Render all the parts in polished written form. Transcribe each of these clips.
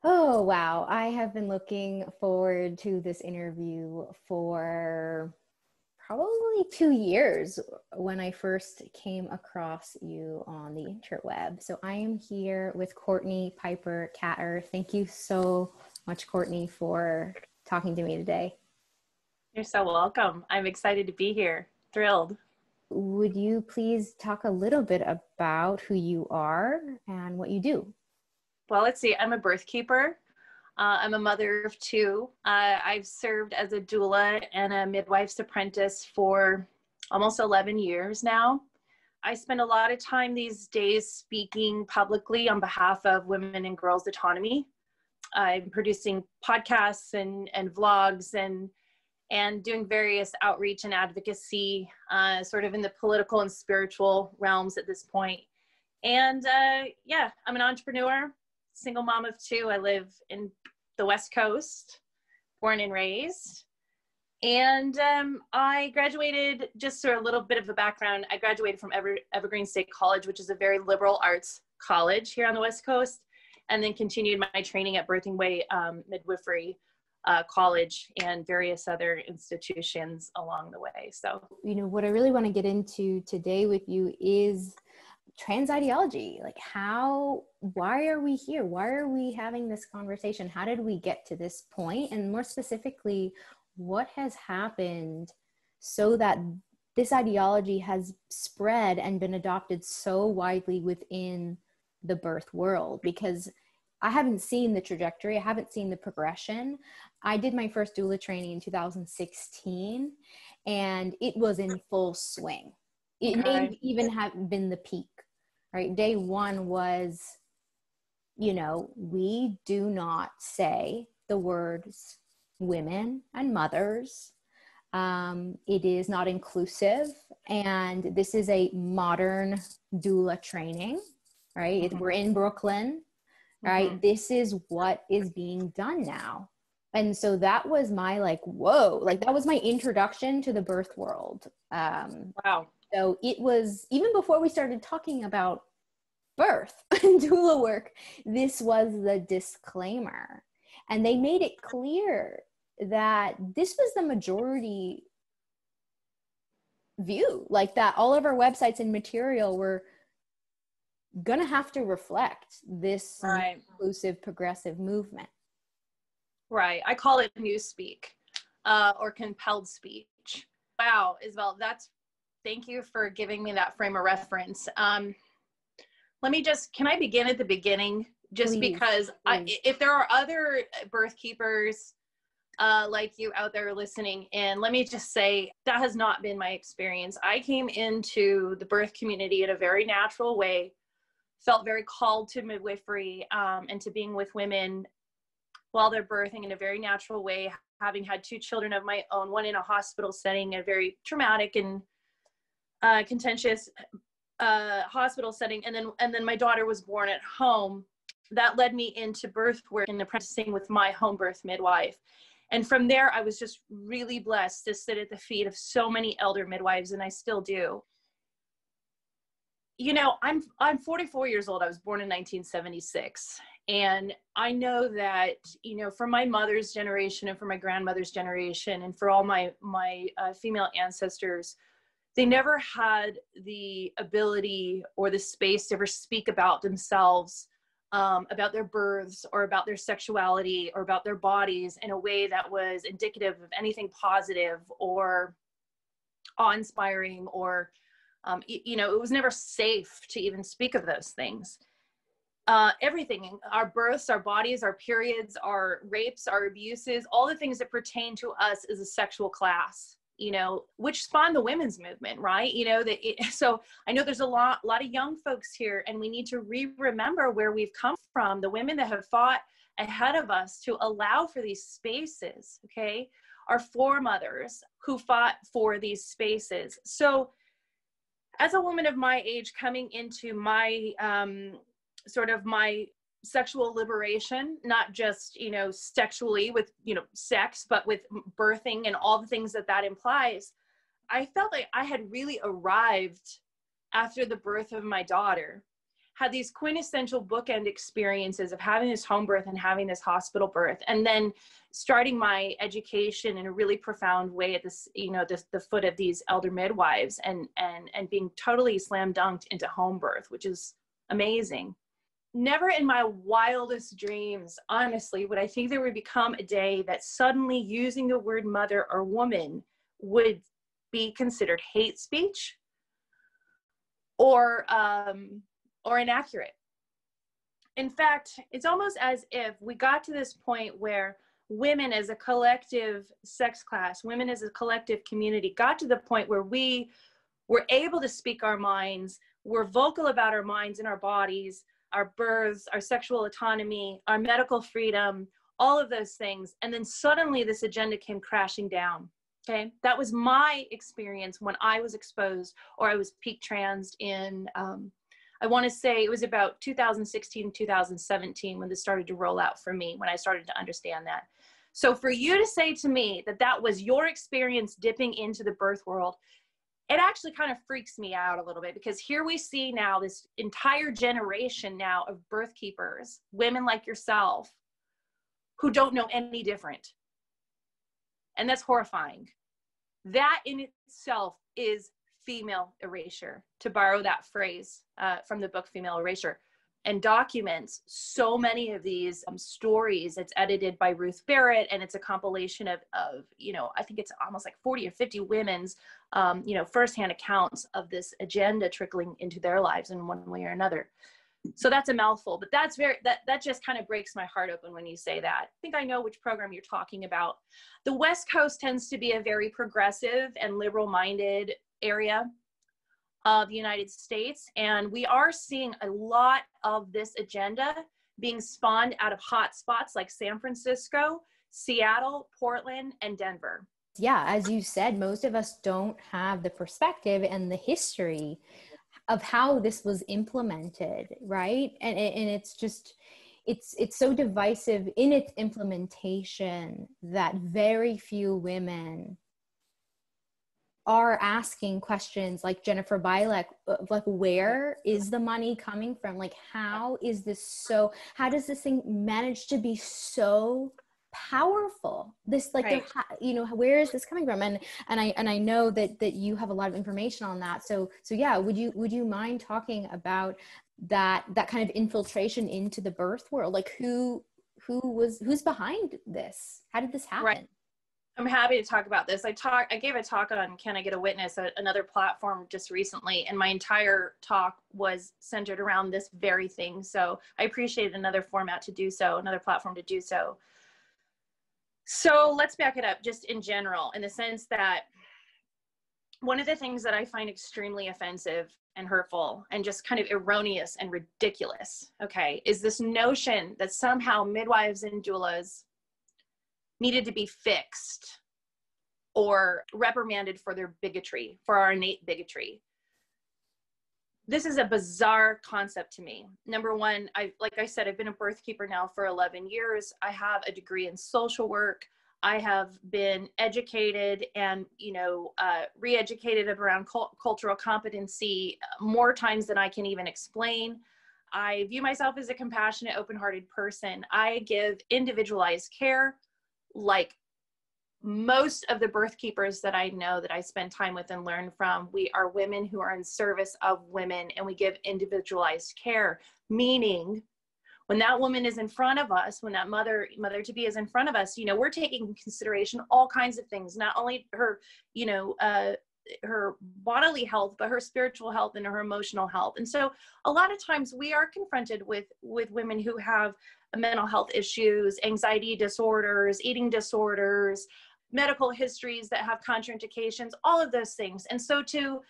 Oh, wow. I have been looking forward to this interview for probably 2 years when I first came across you on the interweb. So I am here with Courtney Piper CatEarth. Thank you so much, Courtney, for talking to me today. You're so welcome. I'm excited to be here. Thrilled. Would you please talk a little bit about who you are and what you do? Well, let's see. I'm a birth keeper. I'm a mother of two. I've served as a doula and a midwife's apprentice for almost 11 years now. I spend a lot of time these days speaking publicly on behalf of women and girls' autonomy. I'm producing podcasts and vlogs and doing various outreach and advocacy, sort of in the political and spiritual realms at this point. And yeah, I'm an entrepreneur, single mom of two. I live in the West Coast, born and raised. And I graduated, just for a little bit of a background, I graduated from Evergreen State College, which is a very liberal arts college here on the West Coast, and then continued my training at Birthing Way Midwifery College and various other institutions along the way. So, what I really want to get into today with you is trans ideology. Like why are we here? Why are we having this conversation? How did we get to this point? And more specifically, what has happened so that this ideology has spread and been adopted so widely within the birth world? Because I haven't seen the trajectory. I haven't seen the progression. I did my first doula training in 2016, and it was in full swing. It may even have been the peak, right? Day one was, we do not say the words women and mothers. It is not inclusive. And this is a modern doula training, right? Mm-hmm. We're in Brooklyn, right? Mm-hmm. This is what is being done now. And so that was my whoa, that was my introduction to the birth world. Wow. So it was, even before we started talking about birth and doula work, this was the disclaimer. And they made it clear that this was the majority view, that all of our websites and material were gonna have to reflect this inclusive progressive movement. Right. I call it newspeak or compelled speech. Wow, Isabel, thank you for giving me that frame of reference. Can I begin at the beginning? Just please, because if there are other birth keepers like you out there listening in, let me just say that has not been my experience. I came into the birth community in a very natural way, felt very called to midwifery and to being with women while they're birthing in a very natural way, having had two children of my own, one in a hospital setting, a very traumatic and contentious hospital setting, and then my daughter was born at home. That led me into birth work and apprenticing with my home birth midwife. And from there, I was just really blessed to sit at the feet of so many elder midwives, and I still do. I'm 44 years old. I was born in 1976. And I know that, for my mother's generation and for my grandmother's generation and for all my female ancestors, they never had the ability or the space to ever speak about themselves, about their births or about their sexuality or about their bodies in a way that was indicative of anything positive or awe-inspiring or, it was never safe to even speak of those things. Everything, our births, our bodies, our periods, our rapes, our abuses, all the things that pertain to us as a sexual class, which spawned the women's movement, right? So I know there's a lot of young folks here, and we need to remember where we've come from, the women that have fought ahead of us to allow for these spaces, okay? Our foremothers who fought for these spaces. So as a woman of my age coming into my, sort of my sexual liberation, not just, sexually with, sex, but with birthing and all the things that implies, I felt like I had really arrived after the birth of my daughter. had these quintessential bookend experiences of having this home birth and having this hospital birth, and then starting my education in a really profound way at this, you know, the foot of these elder midwives, and being totally slam dunked into home birth, which is amazing. Never in my wildest dreams, honestly, would I think there would become a day that suddenly using the word mother or woman would be considered hate speech or inaccurate. In fact, it's almost as if we got to this point where women as a collective sex class, women as a collective community, got to the point where we were able to speak our minds, we're vocal about our minds and our bodies, our births, our sexual autonomy, our medical freedom, all of those things. And then suddenly this agenda came crashing down. Okay, that was my experience when I was exposed, or I was peak transed in, I want to say it was about 2016, 2017 when this started to roll out for me, when I started to understand that. So for you to say to me that that was your experience dipping into the birth world, it actually kind of freaks me out a little bit, because here we see now this entire generation now of birth keepers, women like yourself, who don't know any different. And that's horrifying. That in itself is female erasure, to borrow that phrase from the book Female Erasure, and documents so many of these stories. It's edited by Ruth Barrett, and it's a compilation of, you know, I think it's almost like 40 or 50 women's, you know, firsthand accounts of this agenda trickling into their lives in one way or another. So that's a mouthful, but that's that just kind of breaks my heart open when you say that. I think I know which program you're talking about. The West Coast tends to be a very progressive and liberal-minded area of the United States, and we are seeing a lot of this agenda being spawned out of hot spots like San Francisco, Seattle, Portland, and Denver. Yeah, as you said, most of us don't have the perspective and the history of how this was implemented, right? And it's just, it's so divisive in its implementation that very few women are asking questions like Jennifer Bilek, like, where is the money coming from? Like, how is this so, how does this thing manage to be so powerful? This, like, right. You know, where is this coming from? And I know that you have a lot of information on that. So yeah, would you mind talking about that kind of infiltration into the birth world? Like, who's behind this? How did this happen? Right. I'm happy to talk about this. I gave a talk on Can I Get a Witness, another platform just recently, and my entire talk was centered around this very thing. So I appreciate another format to do so, another platform to do so. So let's back it up just in general, in the sense that one of the things that I find extremely offensive and hurtful and just kind of erroneous and ridiculous, okay, is this notion that somehow midwives and doulas needed to be fixed or reprimanded for their bigotry, for our innate bigotry. This is a bizarre concept to me. Number one, like I said, I've been a birth keeper now for 11 years. I have a degree in social work. I have been educated and, you know, re-educated around cultural competency more times than I can even explain. I view myself as a compassionate, open-hearted person. I give individualized care, like most of the birth keepers that I know that I spend time with and learn from. We are women who are in service of women, and we give individualized care, meaning when that woman is in front of us, when that mother-to-be is in front of us, you know, we're taking into consideration all kinds of things, not only her, you know, her bodily health, but her spiritual health and her emotional health. And so a lot of times we are confronted with women who have mental health issues, anxiety disorders, eating disorders, medical histories that have contraindications, all of those things. And so to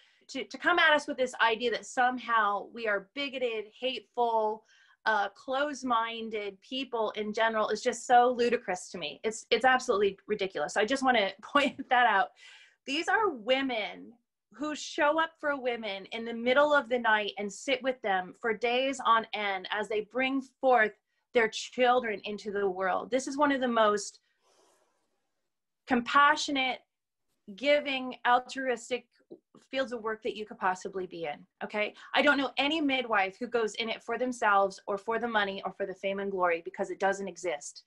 come at us with this idea that somehow we are bigoted, hateful, closed-minded people in general is just so ludicrous to me. It's absolutely ridiculous. I just want to point that out. These are women who show up for women in the middle of the night and sit with them for days on end as they bring forth their children into the world. This is one of the most compassionate, giving, altruistic fields of work that you could possibly be in. Okay. I don't know any midwife who goes in it for themselves or for the money or for the fame and glory, because it doesn't exist.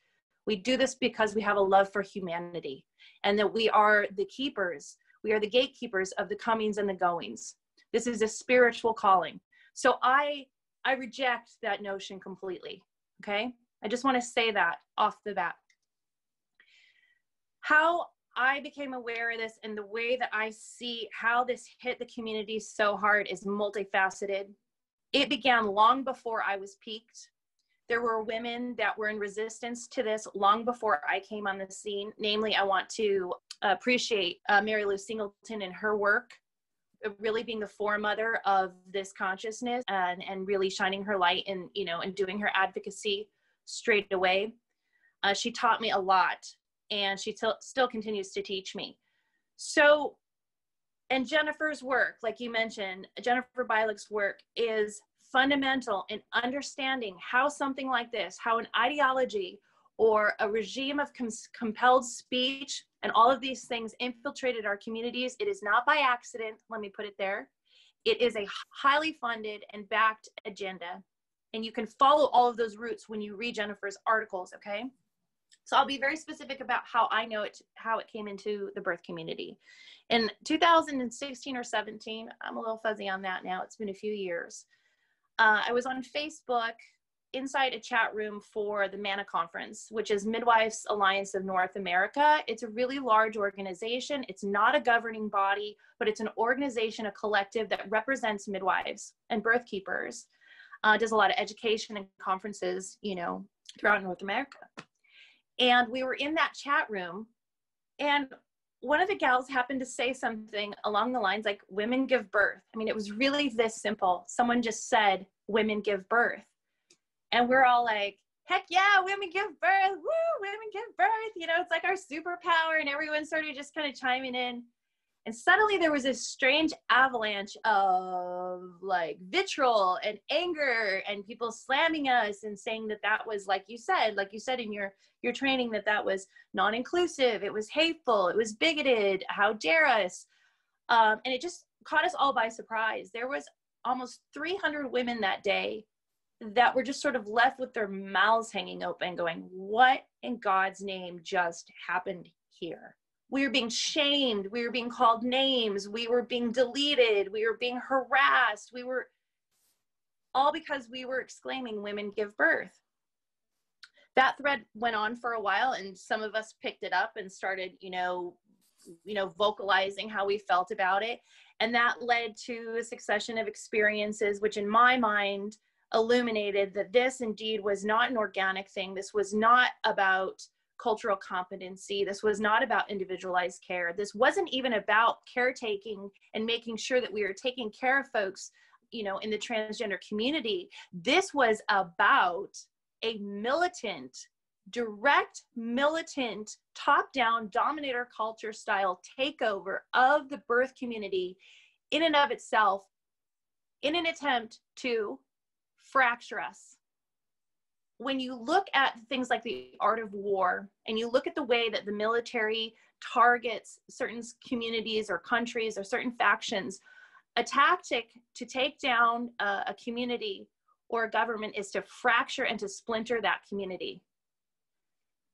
We do this because we have a love for humanity, and that we are the keepers. We are the gatekeepers of the comings and the goings. This is a spiritual calling. So I reject that notion completely. Okay. I just want to say that off the bat. How I became aware of this and the way that I see how this hit the community so hard is multifaceted. It began long before I was peaked. There were women that were in resistance to this long before I came on the scene. Namely, I want to appreciate Mary Lou Singleton and her work, really being the foremother of this consciousness, and really shining her light and, you know, and doing her advocacy straight away. She taught me a lot, and she still continues to teach me. So, and Jennifer's work, like you mentioned, Jennifer Bialik's work is fundamental in understanding how something like this, how an ideology or a regime of compelled speech and all of these things infiltrated our communities. It is not by accident, let me put it there. It is a highly funded and backed agenda. And you can follow all of those roots when you read Jennifer's articles, okay? So I'll be very specific about how I know it, how it came into the birth community. In 2016 or 17, I'm a little fuzzy on that now, it's been a few years. I was on Facebook inside a chat room for the MANA conference, which is Midwives Alliance of North America. It's a really large organization. It's not a governing body, but it's an organization, a collective that represents midwives and birth keepers. Does a lot of education and conferences, you know, throughout North America. And we were in that chat room, and one of the gals happened to say something along the lines like, women give birth. I mean, it was really this simple. Someone just said, women give birth. And we're all like, heck yeah, women give birth. Woo, women give birth. You know, it's like our superpower, and everyone started just kind of chiming in. And suddenly there was this strange avalanche of like vitriol and anger and people slamming us and saying that that was, like you said in your training, that was non-inclusive, it was hateful, it was bigoted, how dare us. And it just caught us all by surprise. There was almost 300 women that day that were just sort of left with their mouths hanging open going, what in God's name just happened here? We were being shamed. We were being called names. We were being deleted. We were being harassed. We were all because we were exclaiming, women give birth. That thread went on for a while, and some of us picked it up and started, you know, vocalizing how we felt about it. And that led to a succession of experiences, which in my mind illuminated that this indeed was not an organic thing. This was not about cultural competency. This was not about individualized care. This wasn't even about caretaking and making sure that we were taking care of folks, you know, in the transgender community. This was about a militant, direct militant, top-down dominator culture style takeover of the birth community in and of itself, in an attempt to fracture us. When you look at things like the art of war, and you look at the way that the military targets certain communities or countries or certain factions, a tactic to take down a community or a government is to fracture and to splinter that community.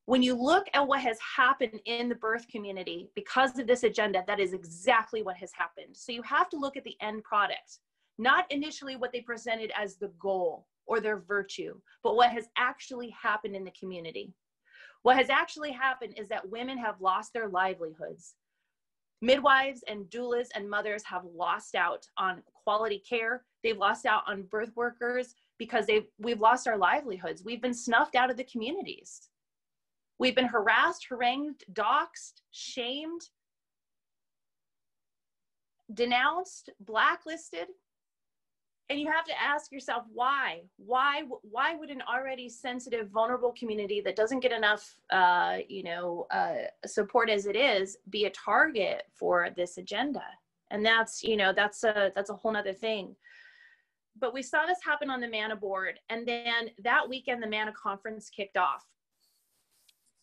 When you look at what has happened in the birth community because of this agenda, that is exactly what has happened. So you have to look at the end product, not initially what they presented as the goal or their virtue, but what has actually happened in the community. What has actually happened is that women have lost their livelihoods. Midwives and doulas and mothers have lost out on quality care. They've lost out on birth workers because we've lost our livelihoods. We've been snuffed out of the communities. We've been harassed, harangued, doxxed, shamed, denounced, blacklisted. And you have to ask yourself, why? Why would an already sensitive, vulnerable community that doesn't get enough, support as it is, be a target for this agenda? And that's a whole nother thing. But we saw this happen on the MANA board, and then that weekend the MANA conference kicked off.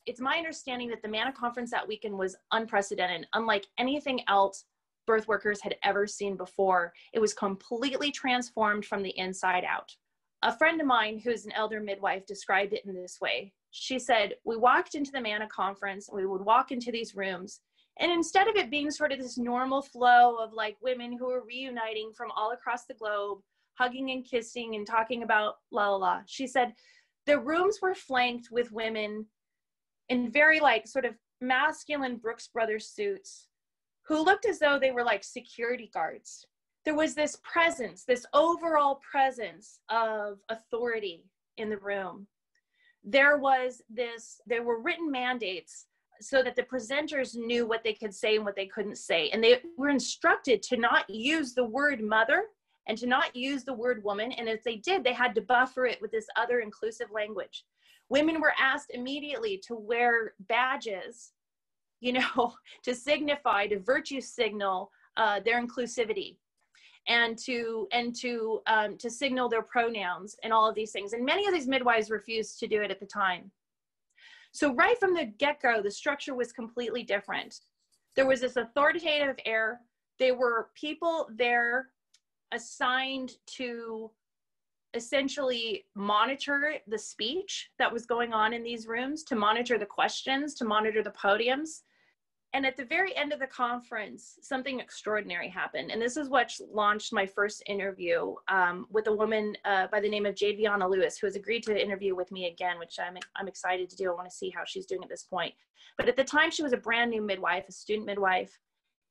It's my understanding that the MANA conference that weekend was unprecedented, unlike anything else birth workers had ever seen before. It was completely transformed from the inside out. A friend of mine who's an elder midwife described it in this way. She said, we walked into the Manna conference, and we would walk into these rooms, and instead of it being sort of this normal flow of like women who are reuniting from all across the globe, hugging and kissing and talking about la la la, she said the rooms were flanked with women in very like sort of masculine Brooks Brothers suits who looked as though they were like security guards. There was this presence, this overall presence of authority in the room. There were written mandates so that the presenters knew what they could say and what they couldn't say. And they were instructed to not use the word mother and to not use the word woman. And if they did, they had to buffer it with this other inclusive language. Women were asked immediately to wear badges, you know, to signify, to virtue signal their inclusivity, and to signal their pronouns and all of these things. And many of these midwives refused to do it at the time. So right from the get-go, the structure was completely different. There was this authoritative air. There were people there assigned to essentially monitor the speech that was going on in these rooms, to monitor the questions, to monitor the podiums. And at the very end of the conference, something extraordinary happened. And this is what launched my first interview with a woman by the name of Jade Viana Lewis, who has agreed to interview with me again, which I'm excited to do. I want to see how she's doing at this point. But at the time, she was a brand new midwife, a student midwife.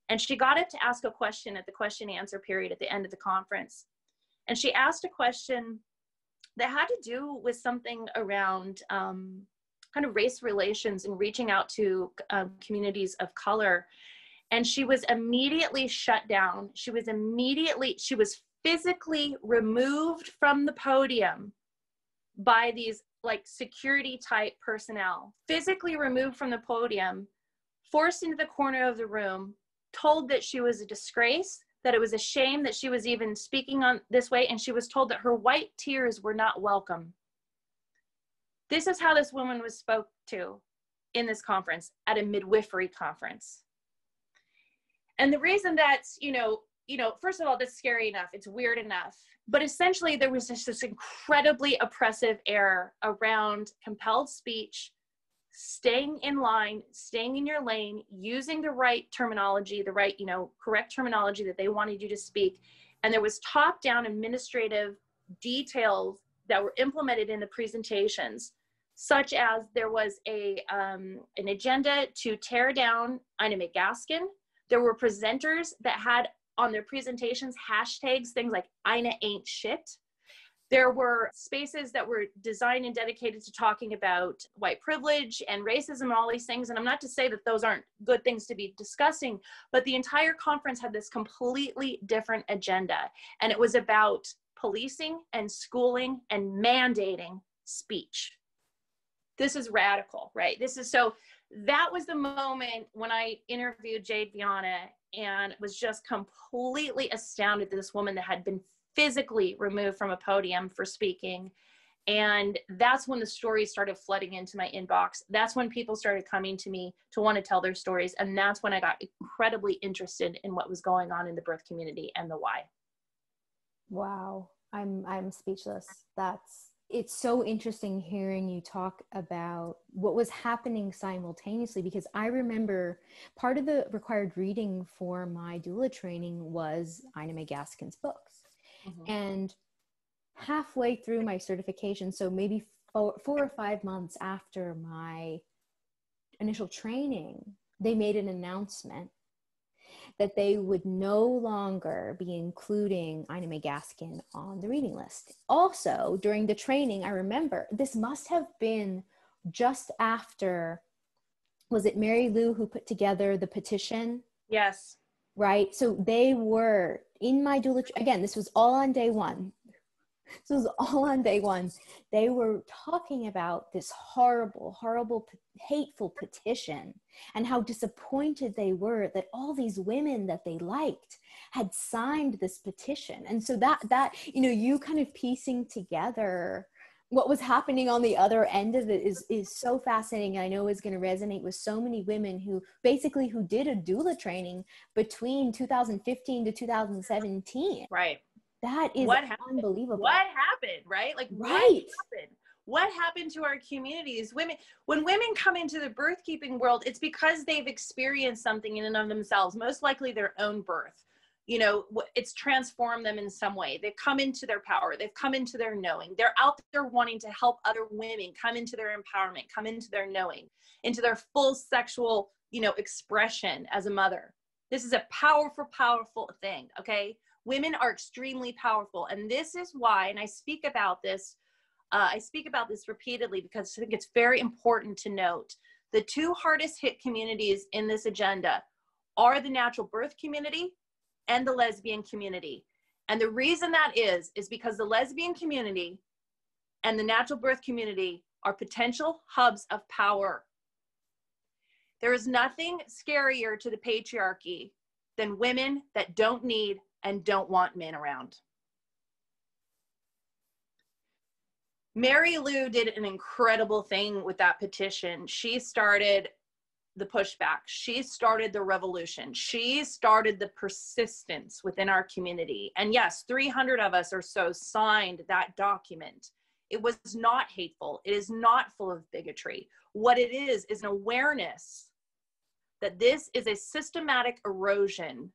And she got up to ask a question at the question and answer period at the end of the conference. And she asked a question that had to do with something around kind of race relations and reaching out to communities of color. And she was immediately shut down. She was physically removed from the podium by these like security type personnel, physically removed from the podium, forced into the corner of the room, told that she was a disgrace, that it was a shame that she was even speaking on this way. And she was told that her white tears were not welcome. This is how this woman was spoke to in this conference, at a midwifery conference. And the reason that's, first of all, that's scary enough. It's weird enough. But essentially, there was just this incredibly oppressive air around compelled speech, staying in line, staying in your lane, using the right terminology, the right, correct terminology that they wanted you to speak. And there was top-down administrative details that were implemented in the presentations, such as there was an agenda to tear down Ina McGaskin. There were presenters that had on their presentations hashtags, things like Ina ain't shit. There were spaces that were designed and dedicated to talking about white privilege and racism and all these things. And I'm not to say that those aren't good things to be discussing, but the entire conference had this completely different agenda. And it was about policing and schooling and mandating speech. This is radical, right? That was the moment when I interviewed Jade Viana and was just completely astounded that this woman that had been physically removed from a podium for speaking. And that's when the stories started flooding into my inbox. That's when people started coming to me to want to tell their stories. And that's when I got incredibly interested in what was going on in the birth community and the why. Wow. I'm speechless. It's so interesting hearing you talk about what was happening simultaneously, because I remember part of the required reading for my doula training was Ina McGaskin's books. Mm-hmm. And halfway through my certification, so maybe 4 or 5 months after my initial training, they made an announcement that they would no longer be including Ina McGaskin on the reading list. Also, during the training, I remember, this must have been just after, was it Mary Lou who put together the petition? Yes. Right? So they were in my doula, again, this was all on day one. This was all on day one. They were talking about this horrible, hateful petition and how disappointed they were that all these women that they liked had signed this petition. And so that you kind of piecing together what was happening on the other end of it is so fascinating. I know is going to resonate with so many women who basically who did a doula training between 2015 to 2017. Right. That is unbelievable. What happened, right? Like, right. What happened? What happened to our communities? When women come into the birth keeping world, it's because they've experienced something in and of themselves, most likely their own birth. You know, it's transformed them in some way. They've come into their power. They've come into their knowing. They're out there wanting to help other women come into their empowerment, come into their knowing, into their full sexual, you know, expression as a mother. This is a powerful, powerful thing. Okay. Women are extremely powerful. And this is why, and I speak about this repeatedly because I think it's very important to note the two hardest hit communities in this agenda are the natural birth community and the lesbian community. And the reason that is because the lesbian community and the natural birth community are potential hubs of power. There is nothing scarier to the patriarchy than women that don't need and don't want men around. Mary Lou did an incredible thing with that petition. She started the pushback. She started the revolution. She started the persistence within our community. And yes, 300 of us or so signed that document. It was not hateful. It is not full of bigotry. What it is an awareness that this is a systematic erosion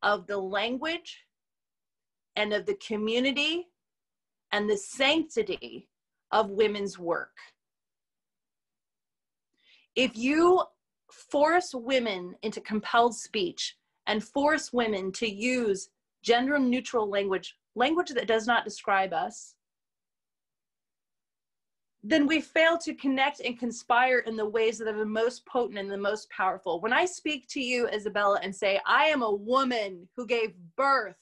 of the language and of the community and the sanctity of women's work. If you force women into compelled speech and force women to use gender neutral language that does not describe us, then we fail to connect and conspire in the ways that are the most potent and the most powerful. When I speak to you, Isabella, and say, I am a woman who gave birth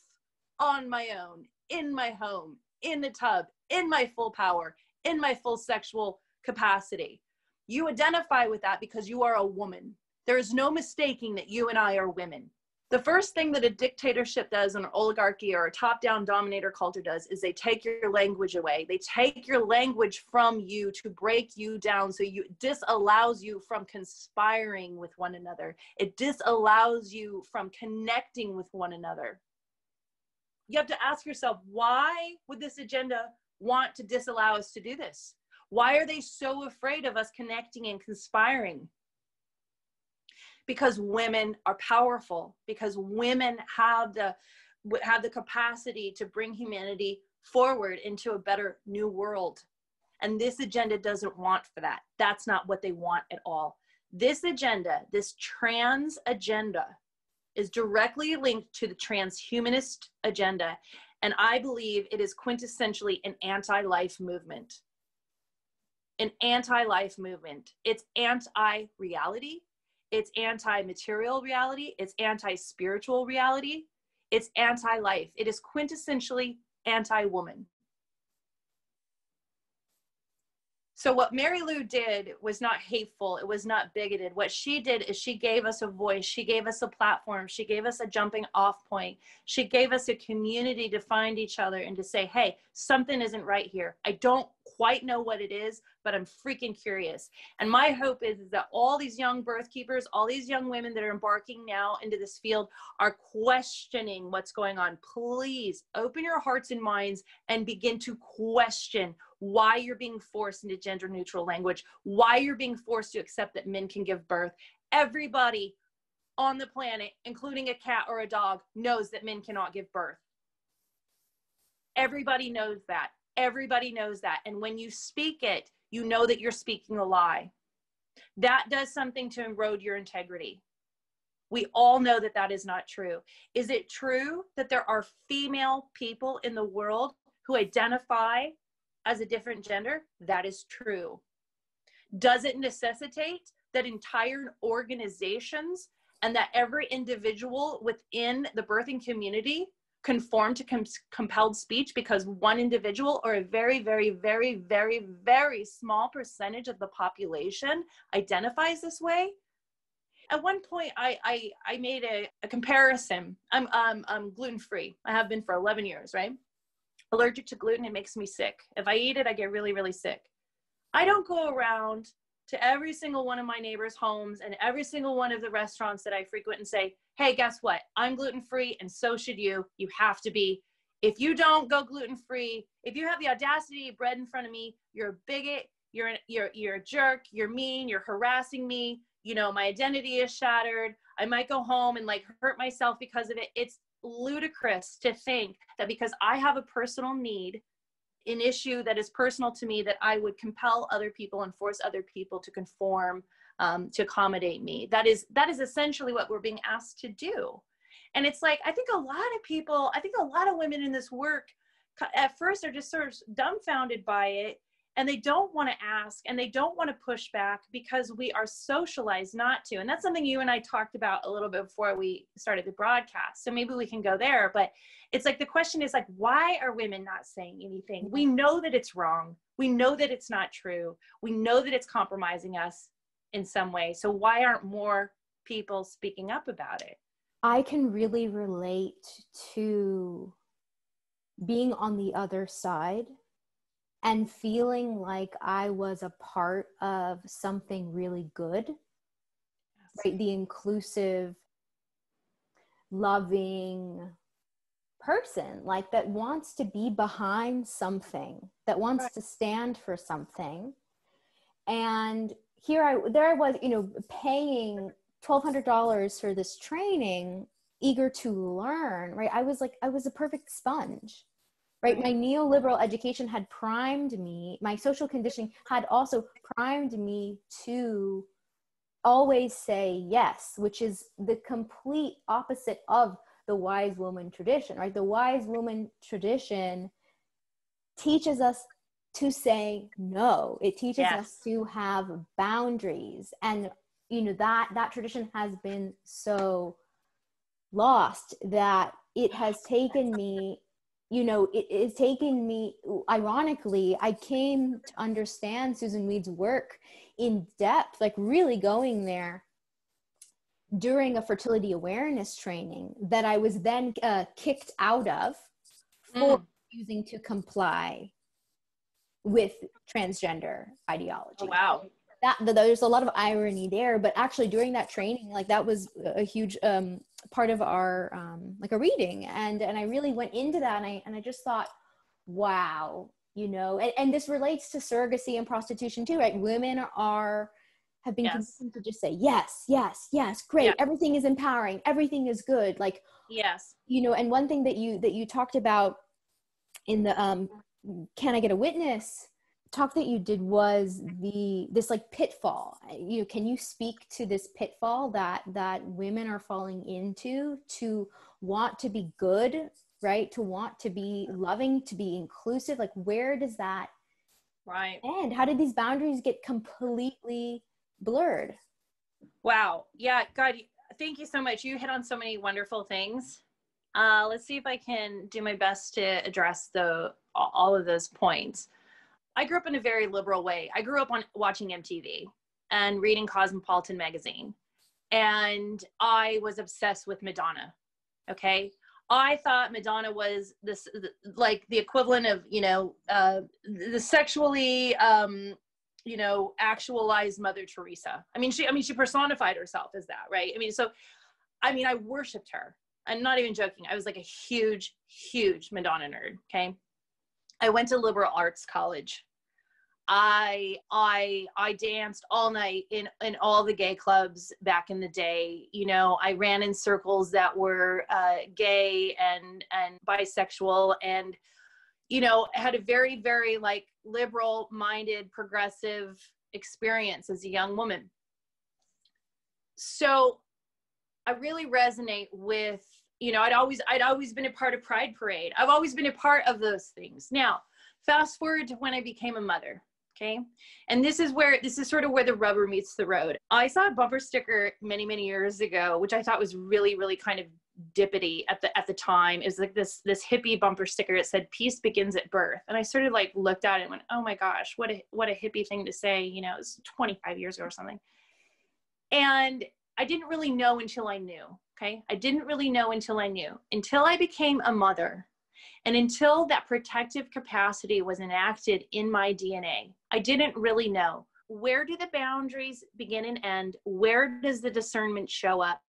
on my own, in my home, in the tub, in my full power, in my full sexual capacity. You identify with that because you are a woman. There is no mistaking that you and I are women. The first thing that a dictatorship does, an oligarchy or a top-down dominator culture does, is they take your language away. They take your language from you to break you down. So it disallows you from conspiring with one another. It disallows you from connecting with one another. You have to ask yourself, why would this agenda want to disallow us to do this? Why are they so afraid of us connecting and conspiring? Because women are powerful, because women have the capacity to bring humanity forward into a better new world. And this agenda doesn't want for that. That's not what they want at all. This agenda, this trans agenda, is directly linked to the transhumanist agenda. And I believe it is quintessentially an anti-life movement. An anti-life movement. It's anti-reality. It's anti-material reality. It's anti-spiritual reality. It's anti-life. It is quintessentially anti-woman. So what Mary Lou did was not hateful. It was not bigoted. What she did is she gave us a voice. She gave us a platform. She gave us a jumping off point. She gave us a community to find each other and to say, hey, something isn't right here. I don't quite know what it is, but I'm freaking curious. And my hope is that all these young birth keepers, all these young women that are embarking now into this field are questioning what's going on. Please open your hearts and minds and begin to question why you're being forced into gender neutral language, why you're being forced to accept that men can give birth. Everybody on the planet, including a cat or a dog, knows that men cannot give birth. Everybody knows that. Everybody knows that. And when you speak it, you know that you're speaking a lie. That does something to erode your integrity. We all know that that is not true. Is it true that there are female people in the world who identify as a different gender? That is true. Does it necessitate that entire organizations and that every individual within the birthing community conform to compelled speech because one individual or a very, very, very, very, very small percentage of the population identifies this way? At one point, I made a comparison. I'm gluten-free. I have been for 11 years, right? allergic to gluten. It makes me sick. If I eat it, I get really, really sick. I don't go around to every single one of my neighbors' homes and every single one of the restaurants that I frequent and say, hey, guess what? I'm gluten-free and so should you. You have to be. If you don't go gluten-free, if you have the audacity to eat bread in front of me, you're a bigot, you're a jerk, you're mean, you're harassing me, you know, my identity is shattered. I might go home and like hurt myself because of it. It's ludicrous to think that because I have a personal need, an issue that is personal to me, that I would compel other people and force other people to conform, to accommodate me. That is essentially what we're being asked to do. And it's like, I think a lot of women in this work at first are just sort of dumbfounded by it. And they don't want to ask and they don't want to push back because we are socialized not to. And that's something you and I talked about a little bit before we started the broadcast. So maybe we can go there. But it's like, the question is like, why are women not saying anything? We know that it's wrong. We know that it's not true. We know that it's compromising us in some way. So why aren't more people speaking up about it? I can really relate to being on the other side and feeling like I was a part of something really good, right? The inclusive, loving person, like that wants to be behind something, that wants to stand for something. And there I was, you know, paying $1,200 for this training, eager to learn, right? I was a perfect sponge. Right. My neoliberal education had primed me. My social conditioning had also primed me to always say yes, which is the complete opposite of the wise woman tradition, right? The wise woman tradition teaches us to say no. It teaches us to have boundaries. And, you know, that tradition has been so lost that it has taken me, you know, it is taking me, ironically, I came to understand Susan Weed's work in depth, like really going there during a fertility awareness training that I was then kicked out of for refusing to comply with transgender ideology. Oh, wow. There's a lot of irony there, but actually during that training, like that was a huge part of our like a reading, and I really went into that, and I just thought, wow, you know, and this relates to surrogacy and prostitution too, right? Women have been conditioned to just say yes, yes, yes, great, everything is empowering, everything is good, like you know. And one thing that you talked about in the Can I Get a Witness talk that you did was this like pitfall. You know, can you speak to this pitfall that women are falling into, to want to be good, right? To want to be loving, to be inclusive? Like, where does that end? How did these boundaries get completely blurred? Wow. Yeah. God, thank you so much. You hit on so many wonderful things. Let's see if I can do my best to address all of those points. I grew up in a very liberal way. I grew up on watching MTV and reading Cosmopolitan magazine. And I was obsessed with Madonna. Okay. I thought Madonna was this, like the equivalent of, you know, the sexually, you know, actualized Mother Teresa. I mean, she personified herself as that, right? I worshiped her. I'm not even joking. I was like a huge, huge Madonna nerd. Okay. I went to liberal arts college. I danced all night in all the gay clubs back in the day. You know, I ran in circles that were gay and bisexual, and, you know, had a very, very like liberal minded, progressive experience as a young woman. So I really resonate with, you know, I'd always been a part of Pride Parade. I've always been a part of those things. Now, fast forward to when I became a mother, okay? And this is sort of where the rubber meets the road. I saw a bumper sticker many, many years ago, which I thought was really, really kind of dippity at the time. It was like this hippie bumper sticker. It said, "Peace begins at birth." And I sort of like looked at it and went, oh my gosh, what a hippie thing to say. You know, it was 25 years ago or something. And I didn't really know until I knew. Okay. I didn't really know until I knew, until I became a mother. And until that protective capacity was enacted in my DNA, I didn't really know, where do the boundaries begin and end? Where does the discernment show up?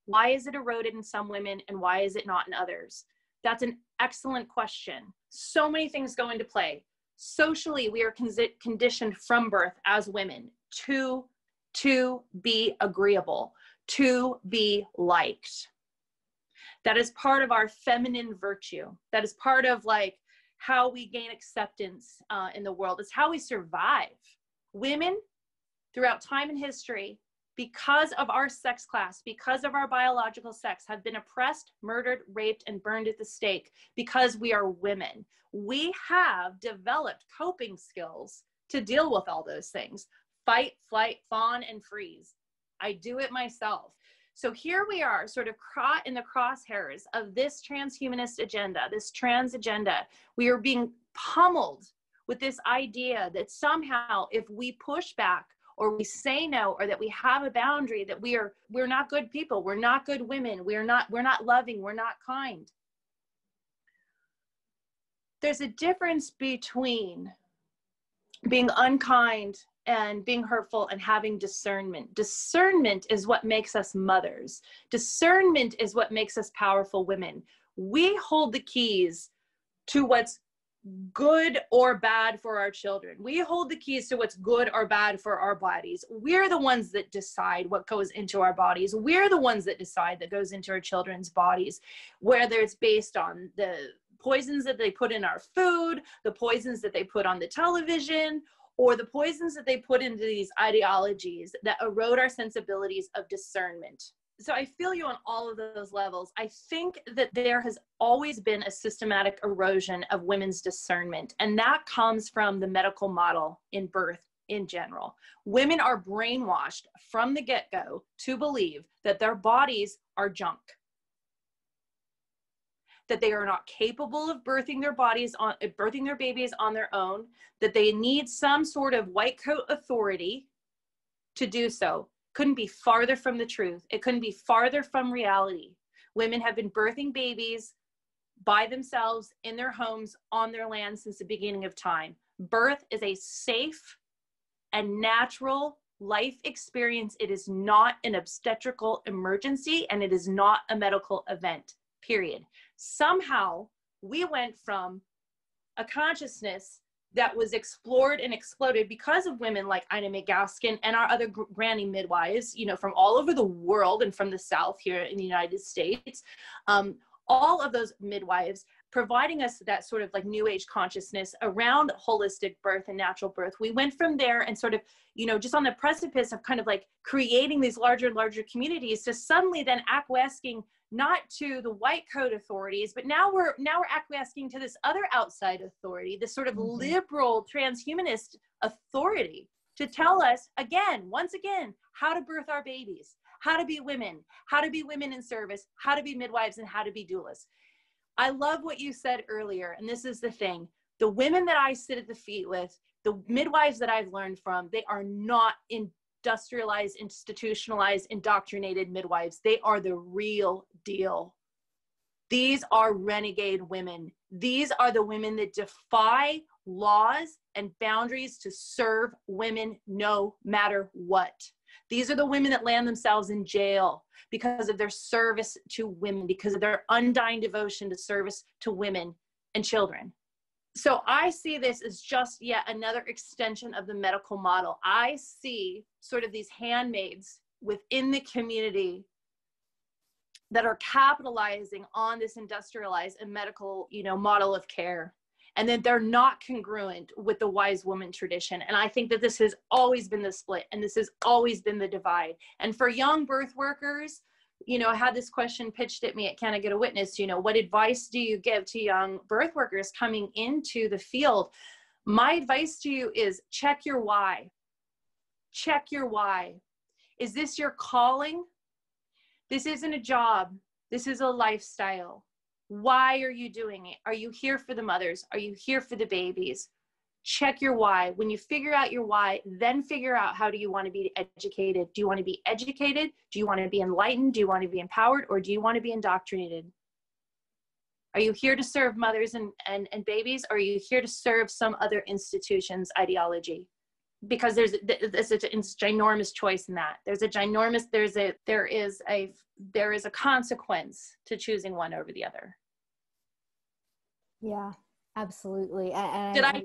Why is it eroded in some women and why is it not in others? That's an excellent question. So many things go into play. Socially, we are conditioned from birth as women to be agreeable, to be liked. That is part of our feminine virtue. That is part of like how we gain acceptance in the world. It's how we survive. Women throughout time and history, because of our sex class, because of our biological sex, have been oppressed, murdered, raped, and burned at the stake because we are women. We have developed coping skills to deal with all those things. Fight, flight, fawn, and freeze. I do it myself. So here we are sort of caught in the crosshairs of this transhumanist agenda, this trans agenda. We are being pummeled with this idea that somehow if we push back or we say no, or that we have a boundary, that we're not good people, we're not good women, we're not loving, we're not kind. There's a difference between being unkind and being hurtful and having discernment. Discernment is what makes us mothers. Discernment is what makes us powerful women. We hold the keys to what's good or bad for our children. We hold the keys to what's good or bad for our bodies. We're the ones that decide what goes into our bodies. We're the ones that decide that goes into our children's bodies, whether it's based on the poisons that they put in our food, the poisons that they put on the television, or the poisons that they put into these ideologies that erode our sensibilities of discernment. So I feel you on all of those levels. I think that there has always been a systematic erosion of women's discernment, and that comes from the medical model in birth in general. Women are brainwashed from the get-go to believe that their bodies are junk, that they are not capable of birthing their babies on their own, that they need some sort of white coat authority to do so. Couldn't be farther from the truth. It couldn't be farther from reality. Women have been birthing babies by themselves in their homes on their land since the beginning of time. Birth is a safe and natural life experience. It is not an obstetrical emergency, and it is not a medical event, period. Somehow we went from a consciousness that was explored and exploded because of women like Ina May Gaskin and our other granny midwives, you know, from all over the world and from the South here in the United States. All of those midwives providing us that sort of like new age consciousness around holistic birth and natural birth. We went from there and sort of, you know, just on the precipice of kind of like creating these larger and larger communities to suddenly then acquiescing not to the white coat authorities, but now we're acquiescing to this other outside authority, this sort of liberal transhumanist authority to tell us once again, how to birth our babies, how to be women in service, how to be midwives, and how to be doulas. I love what you said earlier, and this is the thing. The women that I sit at the feet with, the midwives that I've learned from, they are not industrialized, institutionalized, indoctrinated midwives. They are the real deal. These are renegade women. These are the women that defy laws and boundaries to serve women no matter what. These are the women that land themselves in jail because of their service to women, because of their undying devotion to service to women and children. So I see this as just yet another extension of the medical model. I see sort of these handmaids within the community that are capitalizing on this industrialized and medical, you know, model of care. And then they're not congruent with the wise woman tradition. And I think that this has always been the split, and this has always been the divide. And for young birth workers, you know, I had this question pitched at me at Can I Get a Witness? You know, what advice do you give to young birth workers coming into the field? My advice to you is check your why. Check your why. Is this your calling? This isn't a job. This is a lifestyle. Why are you doing it? Are you here for the mothers? Are you here for the babies? Check your why. When you figure out your why, then figure out how do you want to be educated. Do you want to be educated? Do you want to be enlightened? Do you want to be empowered? Or do you want to be indoctrinated? Are you here to serve mothers and babies? Or are you here to serve some other institution's ideology? Because there's a ginormous choice in that. There is a consequence to choosing one over the other. Yeah, absolutely. Did I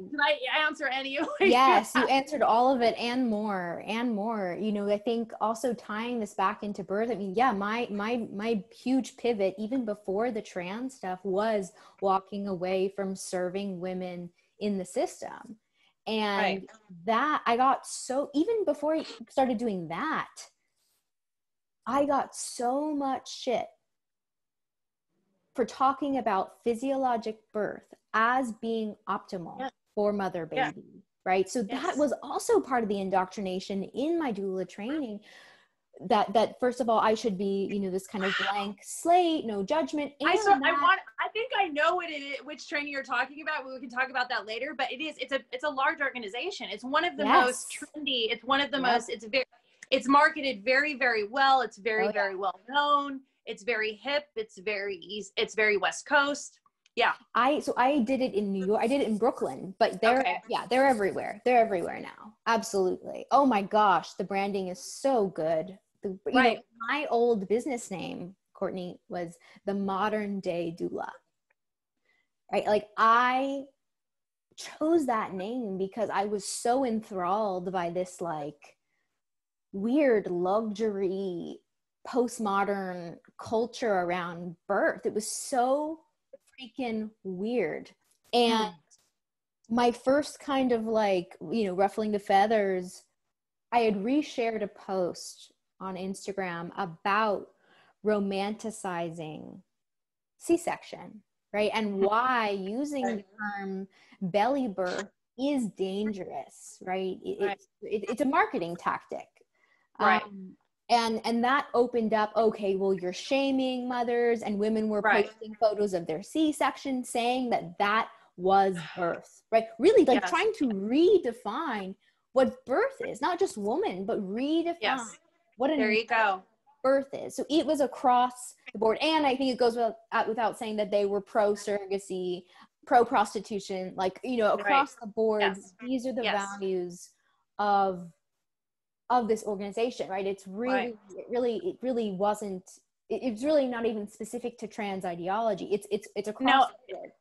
answer any of it? Yes, you answered all of it and more and more. You know, I think also tying this back into birth. I mean, yeah, my huge pivot even before the trans stuff was walking away from serving women in the system. And that I got so, even before I started doing that, I got so much shit for talking about physiologic birth as being optimal for mother baby, right? So that was also part of the indoctrination in my doula training, that first of all, I should be, you know, this kind of blank slate, no judgment. And I think I know what it is, which training you're talking about. We can talk about that later, but it's a large organization. It's one of the most trendy. It's one of the most, it's marketed very, very well. It's very, very well known. It's very hip. It's very easy. It's very West Coast. Yeah. I did it in New York. I did it in Brooklyn, but they're everywhere. They're everywhere now. Absolutely. Oh my gosh. The branding is so good. You know, my old business name, Courtney, was the Modern Day Doula, right? Like I chose that name because I was so enthralled by this like weird luxury postmodern culture around birth. It was so freaking weird. And my first kind of like, you know, ruffling the feathers, I had reshared a post on Instagram about romanticizing C-section, right? And why using the term belly birth is dangerous, right? It's a marketing tactic. Right. And that opened up, okay, well, you're shaming mothers, and women were posting photos of their C-section saying that was birth, right? Really like trying to redefine what birth is, not just woman, but redefine what birth is. So it was across the board. And I think it goes without saying that they were pro surrogacy, pro prostitution, like, you know, across the board. These are the values of this organization, right? It's really, it really wasn't, it's really not even specific to trans ideology. It's across the board.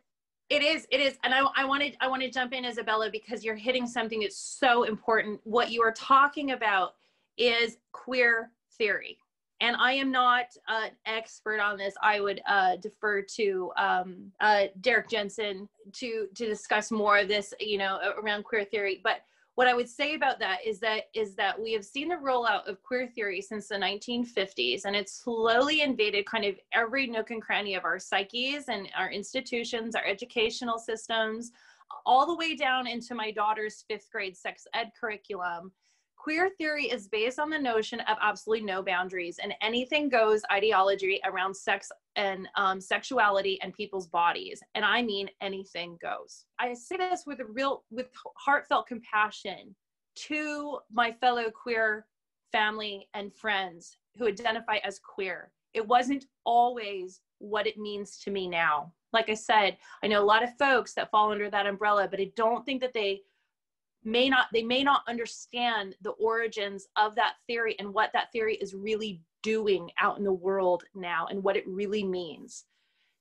It is. And I want to jump in, Isabella, because you're hitting something that's so important. What you are talking about is queer theory. And I am not an expert on this. I would defer to Derek Jensen to discuss more of this, you know, around queer theory. But what I would say about that is that we have seen the rollout of queer theory since the 1950s, and it's slowly invaded kind of every nook and cranny of our psyches and our institutions, our educational systems, all the way down into my daughter's 5th grade sex ed curriculum. Queer theory is based on the notion of absolutely no boundaries and anything goes ideology around sex and sexuality and people's bodies. And I mean, anything goes. I say this with heartfelt compassion to my fellow queer family and friends who identify as queer. It wasn't always what it means to me now. Like I said, I know a lot of folks that fall under that umbrella, but I don't think that they may not understand the origins of that theory and what that theory is really doing out in the world now and what it really means.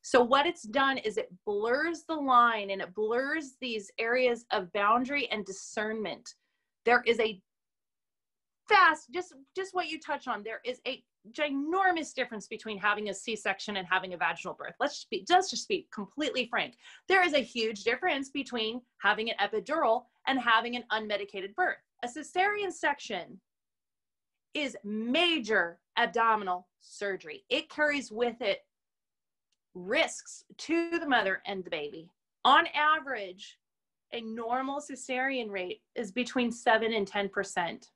So what it's done is it blurs the line and it blurs these areas of boundary and discernment. There is a vast, just what you touch on, there is a ginormous difference between having a C-section and having a vaginal birth. Let's just be completely frank. There is a huge difference between having an epidural and having an unmedicated birth. A cesarean section is major abdominal surgery. It carries with it risks to the mother and the baby. On average, a normal cesarean rate is between 7 and 10%.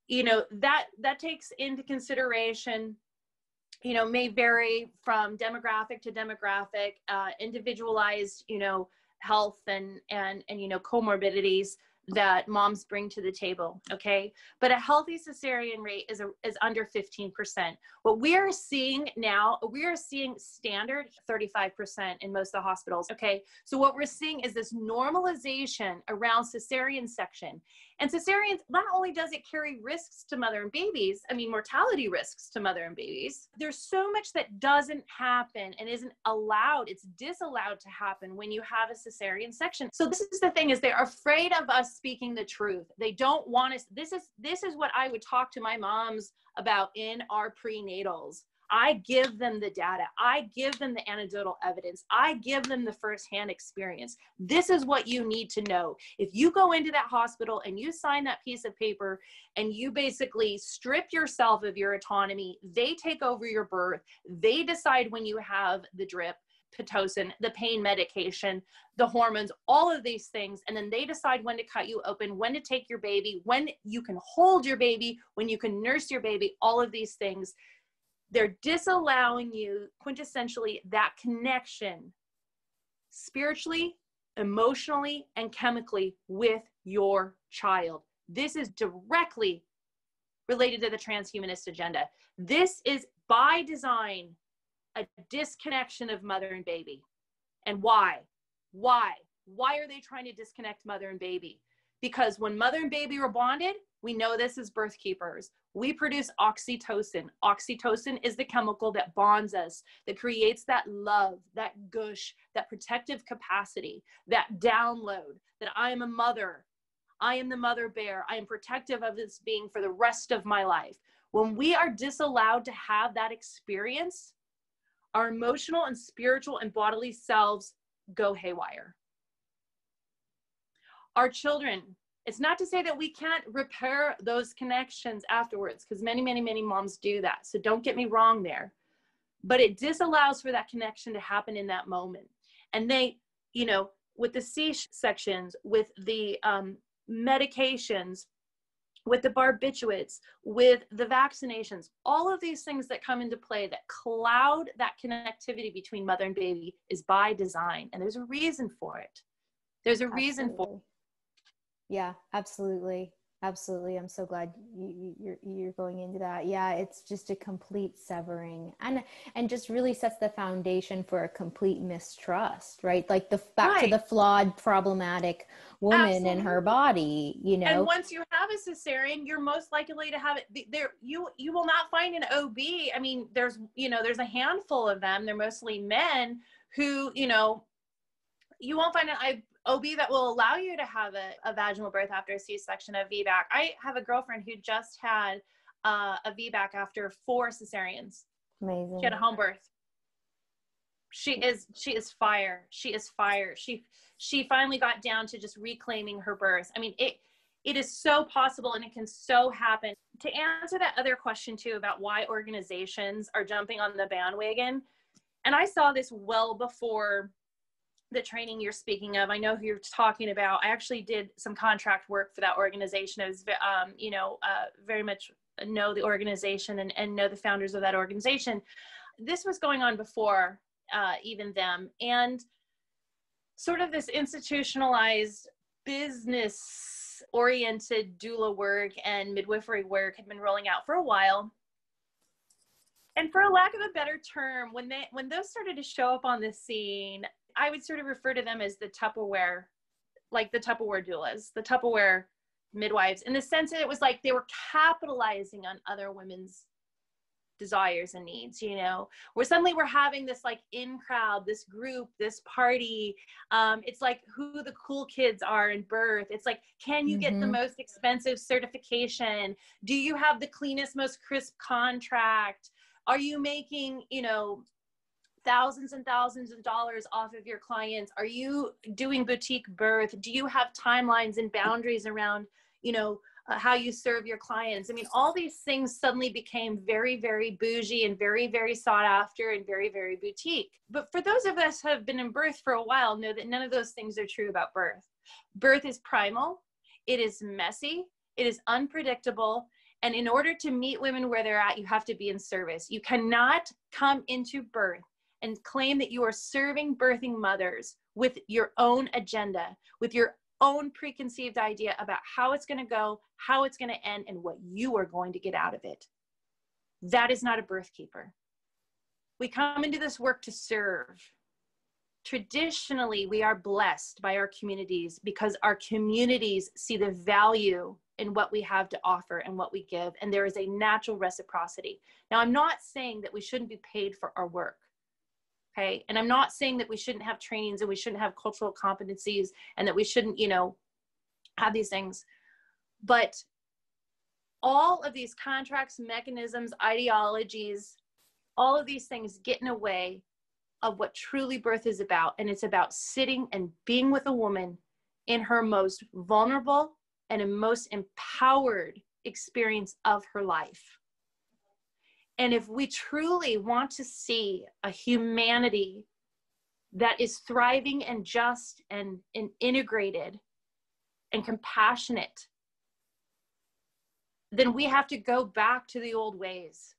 You know, that takes into consideration, you know, may vary from demographic to demographic, individualized, you know, health and you know, comorbidities that moms bring to the table. Okay. But a healthy cesarean rate is under 15%. What we are seeing now, we are seeing standard 35% in most of the hospitals. Okay. So what we're seeing is this normalization around cesarean section. And cesareans, not only does it carry risks to mother and babies, I mean, mortality risks to mother and babies, there's so much that doesn't happen and isn't allowed. It's disallowed to happen when you have a cesarean section. So this is the thing, is they're afraid of us speaking the truth. They don't want us. This is what I would talk to my moms about in our prenatals. I give them the data. I give them the anecdotal evidence. I give them the firsthand experience. This is what you need to know. If you go into that hospital and you sign that piece of paper and you basically strip yourself of your autonomy, they take over your birth. They decide when you have the drip, Pitocin, the pain medication, the hormones, all of these things. And then they decide when to cut you open, when to take your baby, when you can hold your baby, when you can nurse your baby, all of these things. They're disallowing you quintessentially that connection spiritually, emotionally, and chemically with your child. This is directly related to the transhumanist agenda. This is by design a disconnection of mother and baby. And why? Why are they trying to disconnect mother and baby? Because when mother and baby were bonded, we know this as birth keepers. We produce oxytocin. Oxytocin is the chemical that bonds us, that creates that love, that gush, that protective capacity, that download, that I am a mother. I am the mother bear. I am protective of this being for the rest of my life. When we are disallowed to have that experience, our emotional and spiritual and bodily selves go haywire. Our children, it's not to say that we can't repair those connections afterwards, because many, many, many moms do that. So don't get me wrong there. But it disallows for that connection to happen in that moment. And they, you know, with the C-sections, with the medications, with the barbiturates, with the vaccinations, all of these things that come into play that cloud that connectivity between mother and baby is by design. And there's a reason for it. There's a reason for it. Yeah, absolutely. Absolutely. I'm so glad you're going into that. Yeah, it's just a complete severing and just really sets the foundation for a complete mistrust, right? Like back to the flawed, problematic woman Absolutely. And her body, you know. And once you have a cesarean, you're most likely to have it there. You will not find an OB. I mean, there's a handful of them. They're mostly men who, you won't find an OB that will allow you to have a vaginal birth after a C-section, a VBAC. I have a girlfriend who just had a VBAC after 4 cesareans. Amazing. She had a home birth. She is fire. She is fire. She finally got down to just reclaiming her birth. I mean, it is so possible and it can so happen. To answer that other question too about why organizations are jumping on the bandwagon, and I saw this well before the training you're speaking of. I know who you're talking about. I actually did some contract work for that organization. I was, very much know the organization and know the founders of that organization. This was going on before even them. And sort of this institutionalized business-oriented doula work and midwifery work had been rolling out for a while. And for a lack of a better term, when those started to show up on the scene, I would sort of refer to them as the Tupperware, like the Tupperware doulas, the Tupperware midwives, in the sense that it was like they were capitalizing on other women's desires and needs, where suddenly we're having this like in crowd, this group, this party. It's like who the cool kids are in birth. It's like, can you get the most expensive certification? Do you have the cleanest, most crisp contract? Are you making, thousands and thousands of dollars off of your clients? Are you doing boutique birth? Do you have timelines and boundaries around, how you serve your clients? I mean, all these things suddenly became very, very bougie and very, very sought after and very, very boutique. But for those of us who have been in birth for a while, know that none of those things are true about birth. Birth is primal. It is messy. It is unpredictable. And in order to meet women where they're at, you have to be in service. You cannot come into birth and claim that you are serving birthing mothers with your own agenda, with your own preconceived idea about how it's going to go, how it's going to end, and what you are going to get out of it. That is not a birth keeper. We come into this work to serve. Traditionally, we are blessed by our communities because our communities see the value in what we have to offer and what we give, and there is a natural reciprocity. Now, I'm not saying that we shouldn't be paid for our work, okay? And I'm not saying that we shouldn't have trainings and we shouldn't have cultural competencies and that we shouldn't, you know, have these things. But all of these contracts, mechanisms, ideologies, all of these things get in the way of what truly birth is about. And it's about sitting and being with a woman in her most vulnerable and most empowered experience of her life. And if we truly want to see a humanity that is thriving and just and integrated and compassionate, then we have to go back to the old ways.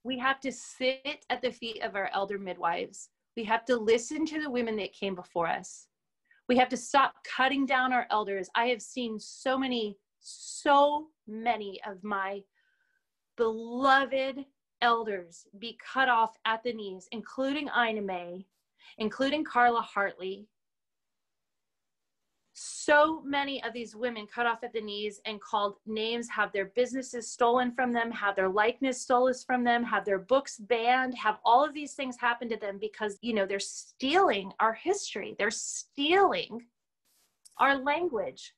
We have to sit at the feet of our elder midwives. We have to listen to the women that came before us. We have to stop cutting down our elders. I have seen so many of my beloved elders be cut off at the knees, including Ina May, including Carla Hartley. So many of these women cut off at the knees and called names, have their businesses stolen from them, have their likeness stolen from them, have their books banned, have all of these things happen to them because, you know, they're stealing our history. They're stealing our language.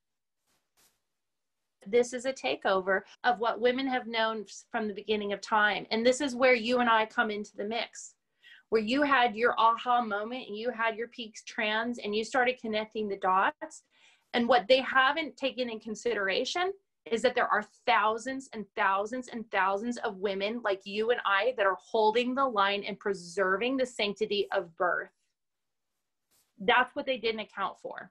This is a takeover of what women have known from the beginning of time. And this is where you and I come into the mix, where you had your aha moment and you had your peaks trans and you started connecting the dots. And what they haven't taken in consideration is that there are thousands and thousands and thousands of women like you and I that are holding the line and preserving the sanctity of birth. That's what they didn't account for.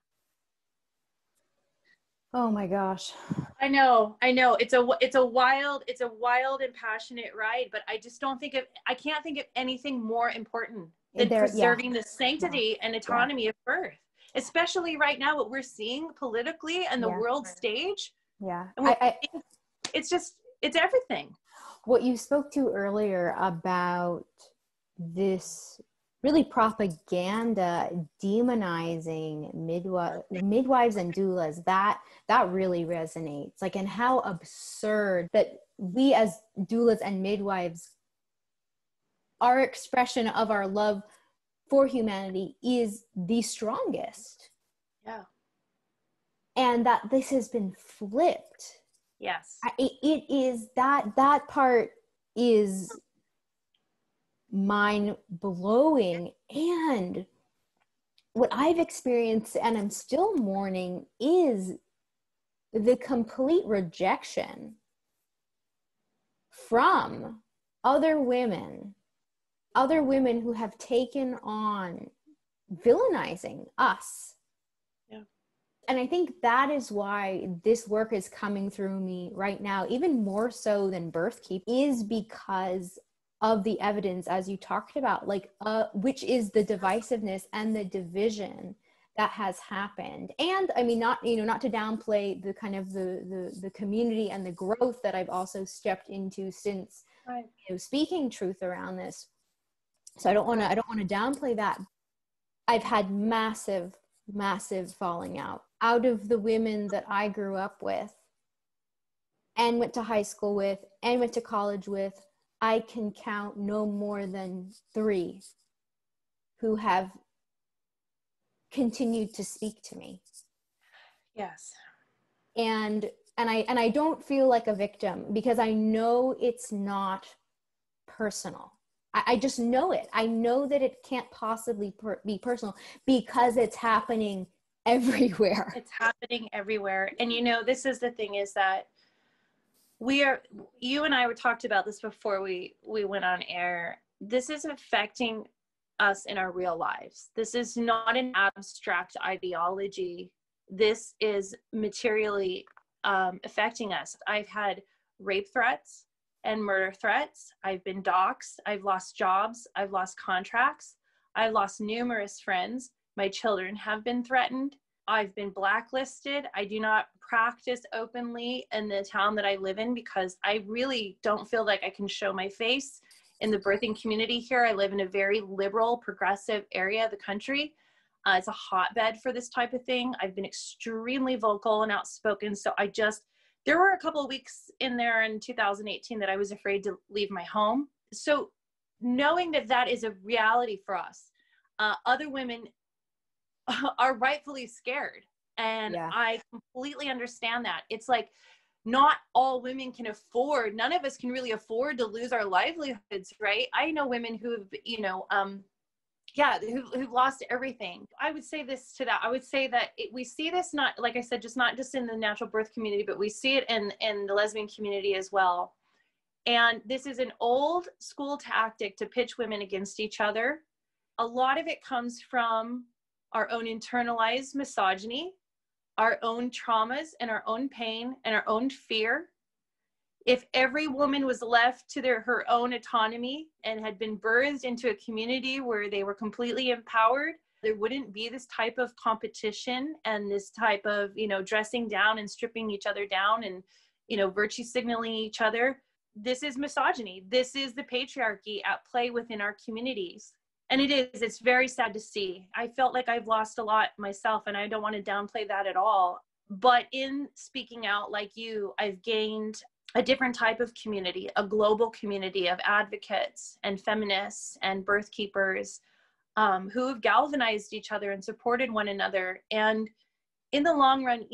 Oh my gosh. I know. It's a wild and passionate ride, but I just I can't think of anything more important than preserving the sanctity and autonomy of birth, especially right now, what we're seeing politically and the world stage. Yeah. It's everything. What you spoke to earlier about this really propaganda demonizing midwives and doulas, that really resonates. Like, and how absurd that we as doulas and midwives, our expression of our love for humanity is the strongest. Yeah. And that this has been flipped. Yes. It is that part is mind-blowing. And what I've experienced and I'm still mourning is the complete rejection from other women who have taken on villainizing us. Yeah. And I think that is why this work is coming through me right now, even more so than Birthkeep, is because of the evidence, as you talked about, like, which is the divisiveness and the division that has happened. And I mean, not to downplay the kind of the community and the growth that I've also stepped into since, right, speaking truth around this. So I don't want to downplay that. I've had massive falling out of the women that I grew up with and went to high school with and went to college with. I can count no more than 3 who have continued to speak to me. Yes. And I don't feel like a victim because I know it's not personal. I just know it. I know that it can't possibly be personal because it's happening everywhere. It's happening everywhere. And this is the thing, is that you and I talked about this before we went on air. This is affecting us in our real lives. This is not an abstract ideology. This is materially affecting us. I've had rape threats and murder threats. I've been doxxed. I've lost jobs. I've lost contracts. I've lost numerous friends. My children have been threatened. I've been blacklisted. I do not practice openly in the town that I live in because I really don't feel like I can show my face in the birthing community here. I live in a very liberal, progressive area of the country. It's a hotbed for this type of thing. I've been extremely vocal and outspoken. So there were a couple of weeks in there in 2018 that I was afraid to leave my home. So knowing that that is a reality for us, other women are rightfully scared. And Yeah. I completely understand that. It's like, not all women can afford, none of us can really afford to lose our livelihoods, right? I know women who've, who've lost everything. I would say this to that. I would say that we see this, not, like I said, not just in the natural birth community, but we see it in the lesbian community as well. And this is an old school tactic to pitch women against each other. A lot of it comes from our own internalized misogyny, our own traumas and our own pain and our own fear. If every woman was left to her own autonomy and had been birthed into a community where they were completely empowered, there wouldn't be this type of competition and this type of, dressing down and stripping each other down and, virtue signaling each other. This is misogyny. This is the patriarchy at play within our communities. And it's very sad to see. I felt like I've lost a lot myself, and I don't want to downplay that at all. But in speaking out like you, I've gained a different type of community, a global community of advocates and feminists and birth keepers who have galvanized each other and supported one another. And in the long run,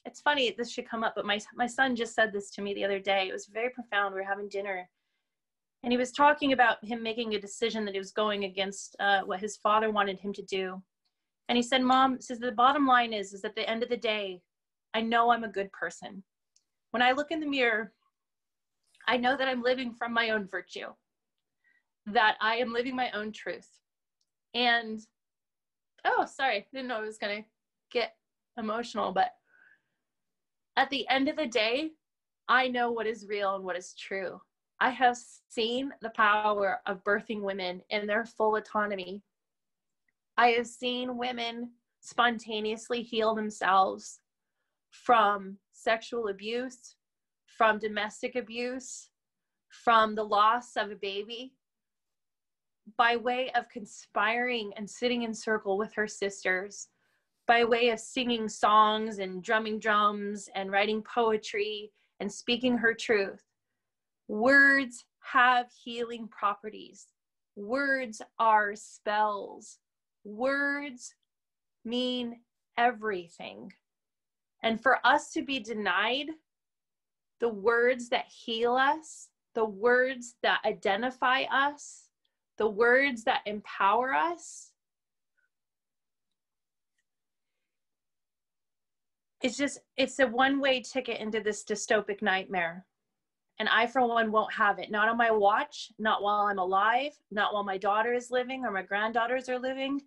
it's funny, this should come up, but my son just said this to me the other day. It was very profound. We were having dinner, and he was talking about him making a decision that he was going against what his father wanted him to do. And he said, Mom, says the bottom line is at the end of the day, I know I'm a good person. When I look in the mirror, I know that I'm living from my own virtue, that I am living my own truth. And, oh, sorry, didn't know I was going to get emotional, but at the end of the day, I know what is real and what is true. I have seen the power of birthing women in their full autonomy. I have seen women spontaneously heal themselves from sexual abuse, from domestic abuse, from the loss of a baby, by way of conspiring and sitting in circle with her sisters, by way of singing songs and drumming drums and writing poetry and speaking her truth. Words have healing properties. Words are spells. Words mean everything. And for us to be denied the words that heal us, the words that identify us, the words that empower us, it's a one-way ticket into this dystopic nightmare. And I, for one, won't have it. Not on my watch, not while I'm alive, not while my daughter is living or my granddaughters are living.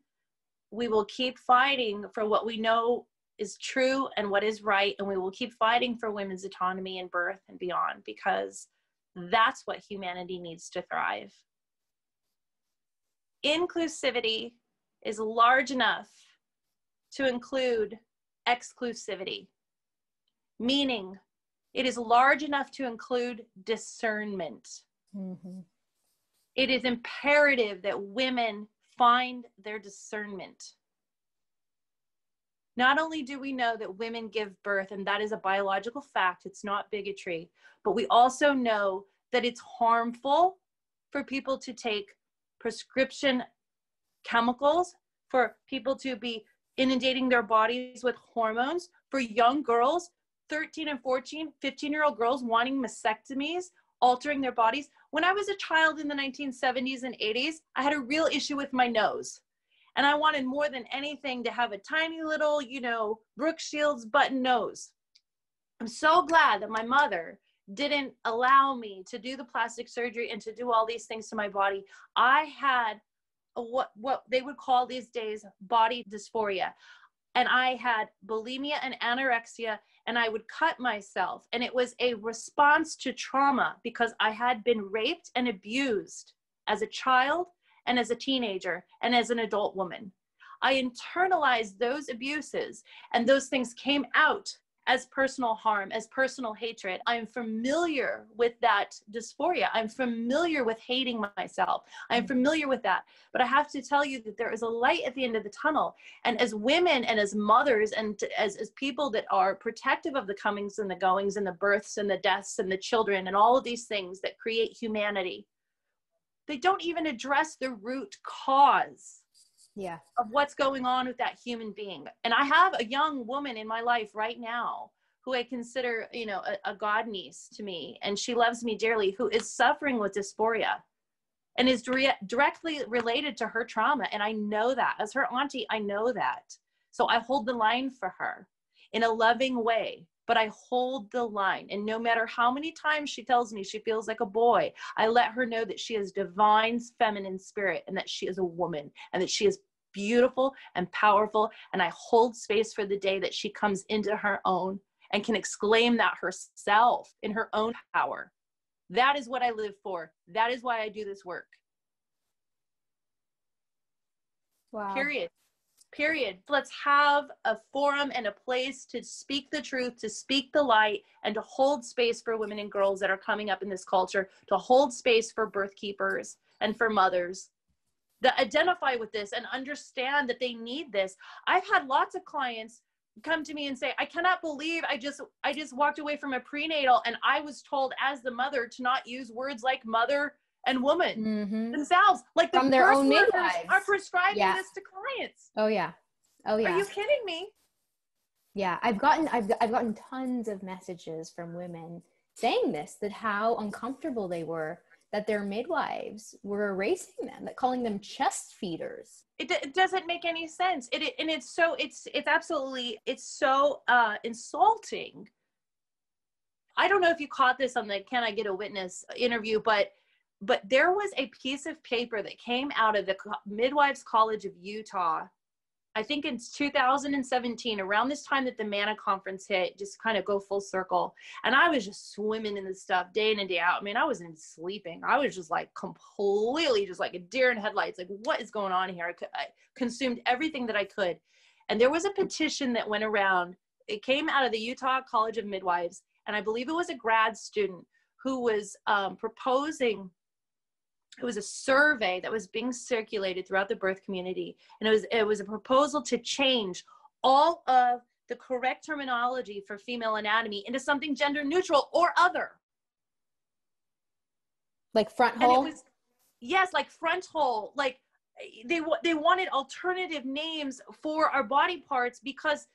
We will keep fighting for what we know is true and what is right. And we will keep fighting for women's autonomy and birth and beyond, because that's what humanity needs to thrive. Inclusivity is large enough to include exclusivity, meaning it is large enough to include discernment. Mm-hmm. It is imperative that women find their discernment. Not only do we know that women give birth, and that is a biological fact, it's not bigotry, but we also know that it's harmful for people to take prescription chemicals, for people to be inundating their bodies with hormones, for young girls, 13 and 14, 15-year-old girls wanting mastectomies, altering their bodies. When I was a child in the 1970s and 80s, I had a real issue with my nose. And I wanted more than anything to have a tiny little, Brooke Shields button nose. I'm so glad that my mother didn't allow me to do the plastic surgery and to do all these things to my body. I had what they would call these days body dysphoria. And I had bulimia and anorexia, and I would cut myself. And it was a response to trauma because I had been raped and abused as a child and as a teenager and as an adult woman. I internalized those abuses, and those things came out as personal harm, as personal hatred. I'm familiar with that dysphoria. I'm familiar with hating myself. I'm familiar with that. But I have to tell you that there is a light at the end of the tunnel. And as women and as mothers and as people that are protective of the comings and the goings and the births and the deaths and the children and all of these things that create humanity, they don't even address the root cause of what's going on with that human being. And I have a young woman in my life right now who I consider, you know, a god niece to me, and she loves me dearly, who is suffering with dysphoria and is directly related to her trauma. And I know that as her auntie, I know that. So I hold the line for her in a loving way, but I hold the line. And no matter how many times she tells me she feels like a boy, I let her know that she has divine feminine spirit and that she is a woman and that she is beautiful and powerful. And I hold space for the day that she comes into her own and can exclaim that herself in her own power. That is what I live for. That is why I do this work. Wow. Period. Let's have a forum and a place to speak the truth, to speak the light, and to hold space for women and girls that are coming up in this culture, to hold space for birth keepers and for mothers that identify with this and understand that they need this. I've had lots of clients come to me and say, I cannot believe I just walked away from a prenatal and I was told as the mother to not use words like mother and woman themselves. Like the from their own birth midwives are prescribing this to clients. Oh yeah. Are you kidding me? Yeah, I've gotten tons of messages from women saying this, that how uncomfortable they were, that their midwives were erasing them, that calling them chest feeders. It doesn't make any sense. It's so insulting. I don't know if you caught this on the Can I Get a Witness interview, but there was a piece of paper that came out of the Midwives College of Utah, I think in 2017, around this time that the MANA conference hit, just kind of go full circle. And I was just swimming in this stuff day in and day out. I mean, I wasn't sleeping. I was just like completely just like a deer in headlights. Like, what is going on here? I consumed everything that I could. And there was a petition that went around. It came out of the Utah College of Midwives. And I believe it was a grad student who was proposing. It was a survey that was being circulated throughout the birth community. And it was a proposal to change all of the correct terminology for female anatomy into something gender neutral or other. Like front hole? And it was, yes, like front hole. Like they wanted alternative names for our body parts because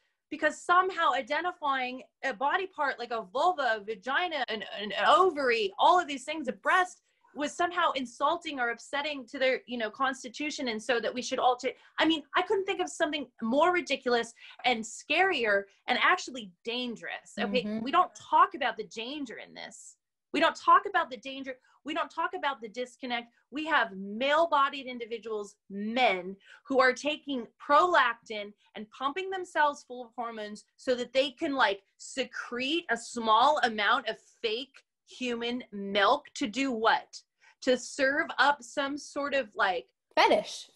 somehow identifying a body part like a vulva, a vagina, an ovary, all of these things, a breast, was somehow insulting or upsetting to their, constitution. And so that we should alter. I mean, I couldn't think of something more ridiculous and scarier and actually dangerous. Okay. We don't talk about the danger in this. We don't talk about the danger. We don't talk about the disconnect. We have male-bodied individuals, men, who are taking prolactin and pumping themselves full of hormones so that they can secrete a small amount of fake human milk to do what? To serve up some sort of fetish.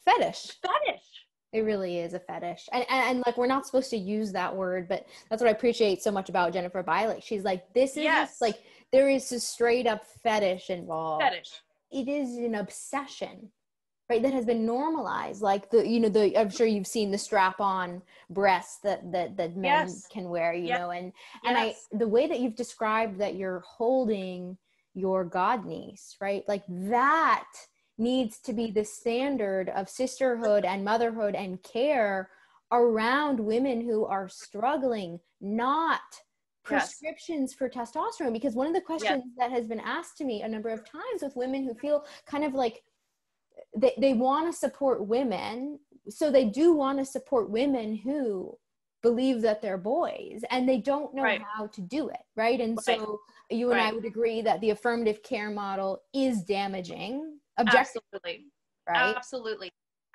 It really is a fetish. And we're not supposed to use that word, but that's what I appreciate so much about Jennifer Bilek. She's like, this is just there is a straight up fetish involved. It is an obsession, right? That has been normalized. Like I'm sure you've seen the strap on breasts that men can wear, know, and the way that you've described that you're holding your god niece, right? Like that needs to be the standard of sisterhood and motherhood and care around women who are struggling, not prescriptions for testosterone. Because one of the questions that has been asked to me a number of times with women who feel kind of like they want to support women, so they do want to support women who believe that they're boys, and they don't know how to do it, right? And so you and I would agree that the affirmative care model is damaging objectively. Right?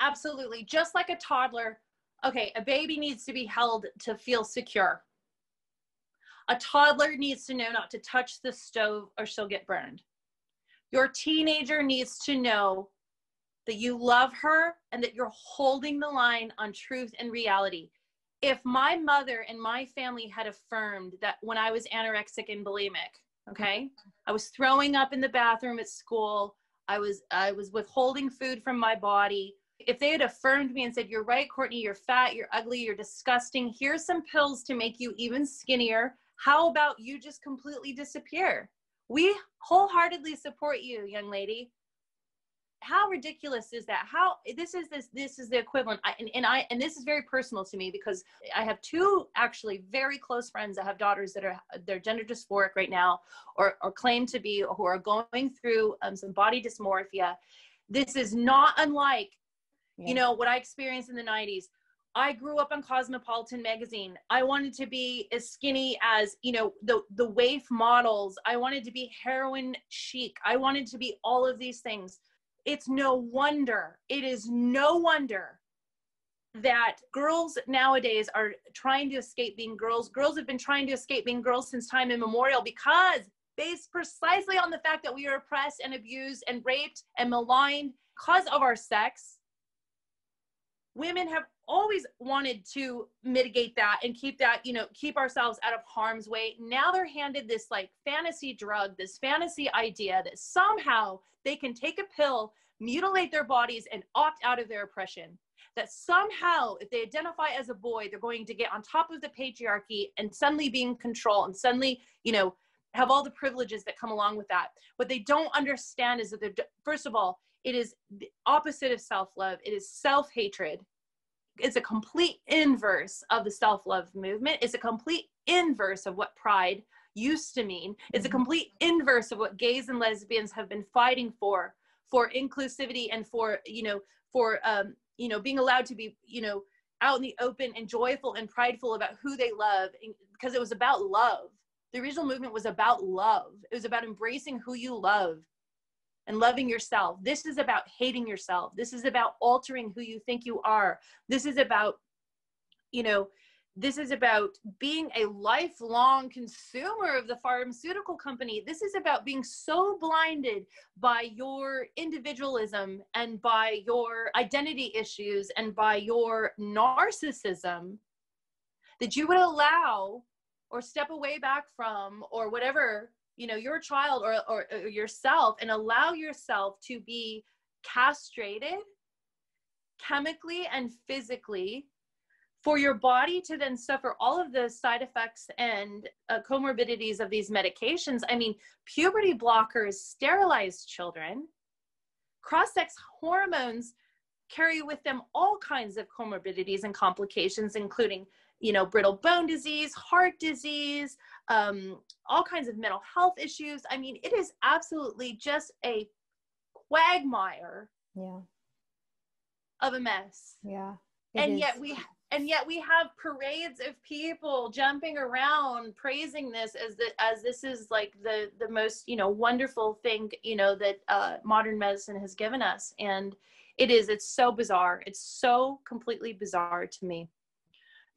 Absolutely. Just like a toddler, okay, a baby needs to be held to feel secure. A toddler needs to know not to touch the stove or she'll get burned. Your teenager needs to know that you love her, and that you're holding the line on truth and reality. If my mother and my family had affirmed that when I was anorexic and bulimic, okay, I was throwing up in the bathroom at school, I was withholding food from my body. If they had affirmed me and said, you're right, Courtney, you're fat, you're ugly, you're disgusting, here's some pills to make you even skinnier. How about you just completely disappear? We wholeheartedly support you, young lady. How ridiculous is that? How this is the equivalent. And this is very personal to me, because I have two actually very close friends that have daughters that they're gender dysphoric right now, or claim to be, who are going through some body dysmorphia. This is not unlike, you know, what I experienced in the 90s. I grew up on Cosmopolitan magazine. I wanted to be as skinny as, you know, the waif models. I wanted to be heroin chic. I wanted to be all of these things. It's no wonder, it is no wonder that girls nowadays are trying to escape being girls. Girls have been trying to escape being girls since time immemorial, because based precisely on the fact that we are oppressed and abused and raped and maligned because of our sex. Women have always wanted to mitigate that and keep that, you know, keep ourselves out of harm's way. Now they're handed this like fantasy drug, this fantasy idea that somehow they can take a pill, mutilate their bodies, and opt out of their oppression. That somehow, if they identify as a boy, they're going to get on top of the patriarchy and suddenly be in control and suddenly, you know, have all the privileges that come along with that. What they don't understand is that they're, first of all, it is the opposite of self-love. It is self-hatred. It's a complete inverse of the self-love movement. It's a complete inverse of what pride used to mean. It's a complete inverse of what gays and lesbians have been fighting for inclusivity and for being allowed to be, you know, out in the open and joyful and prideful about who they love, because it was about love. The original movement was about love. It was about embracing who you love and loving yourself. This is about hating yourself. This is about altering who you think you are. This is about, you know, this is about being a lifelong consumer of the pharmaceutical company. This is about being so blinded by your individualism and by your identity issues and by your narcissism that you would allow or step away back from, or whatever, you know, your child or yourself, and allow yourself to be castrated chemically and physically, for your body to then suffer all of the side effects and comorbidities of these medications. I mean, puberty blockers sterilize children. Cross-sex hormones carry with them all kinds of comorbidities and complications, including, you know, brittle bone disease, heart disease, all kinds of mental health issues. I mean, it is absolutely just a quagmire of a mess. Yeah. And yet we have parades of people jumping around praising this as this is like the most, you know, wonderful thing, you know, that modern medicine has given us. And it's so bizarre. It's so completely bizarre to me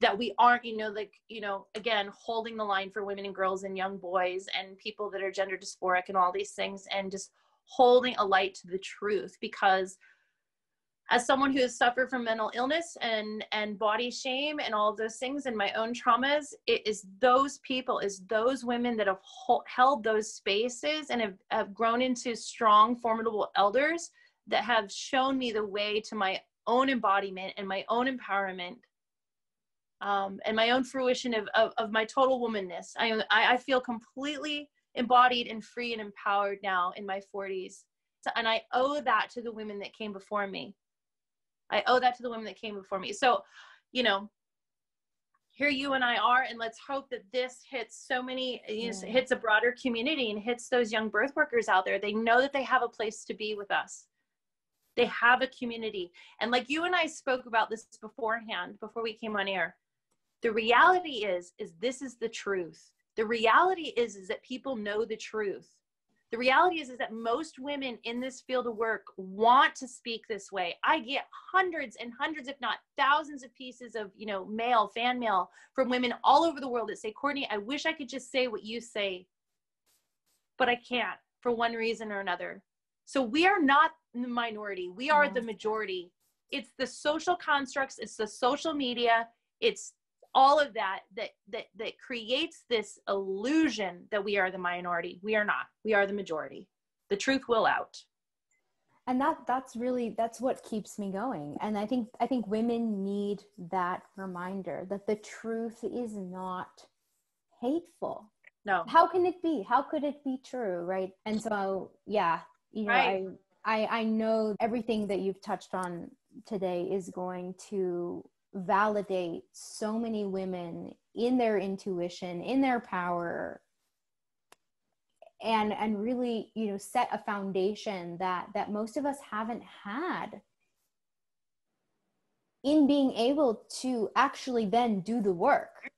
that we aren't, you know, like, you know, again, holding the line for women and girls and young boys and people that are gender dysphoric and all these things, and just holding a light to the truth. Because as someone who has suffered from mental illness and body shame and all of those things and my own traumas, it is those people, is those women that have held those spaces and have grown into strong, formidable elders that have shown me the way to my own embodiment and my own empowerment, and my own fruition of my total womanness. I feel completely embodied and free and empowered now in my 40s. And I owe that to the women that came before me. I owe that to the women that came before me. So, you know, here you and I are, and let's hope that this hits so many, you know, hits a broader community and hits those young birth workers out there. They know that they have a place to be with us. They have a community. And like you and I spoke about this beforehand, before we came on air, the reality is this is the truth. The reality is that people know the truth. The reality is that most women in this field of work want to speak this way. I get hundreds and hundreds, if not thousands of pieces of, you know, fan mail from women all over the world that say, Courtney, I wish I could just say what you say, but I can't for one reason or another. So we are not the minority. We are the majority. It's the social constructs. It's the social media. It's all of that creates this illusion that we are the minority. We are not. We are the majority. The truth will out. And that's what keeps me going. And I think women need that reminder that the truth is not hateful. No. How can it be? How could it be true? Right. And so, yeah, right. I know everything that you've touched on today is going to validate so many women in their intuition, in their power, and really, set a foundation that most of us haven't had in being able to actually then do the work.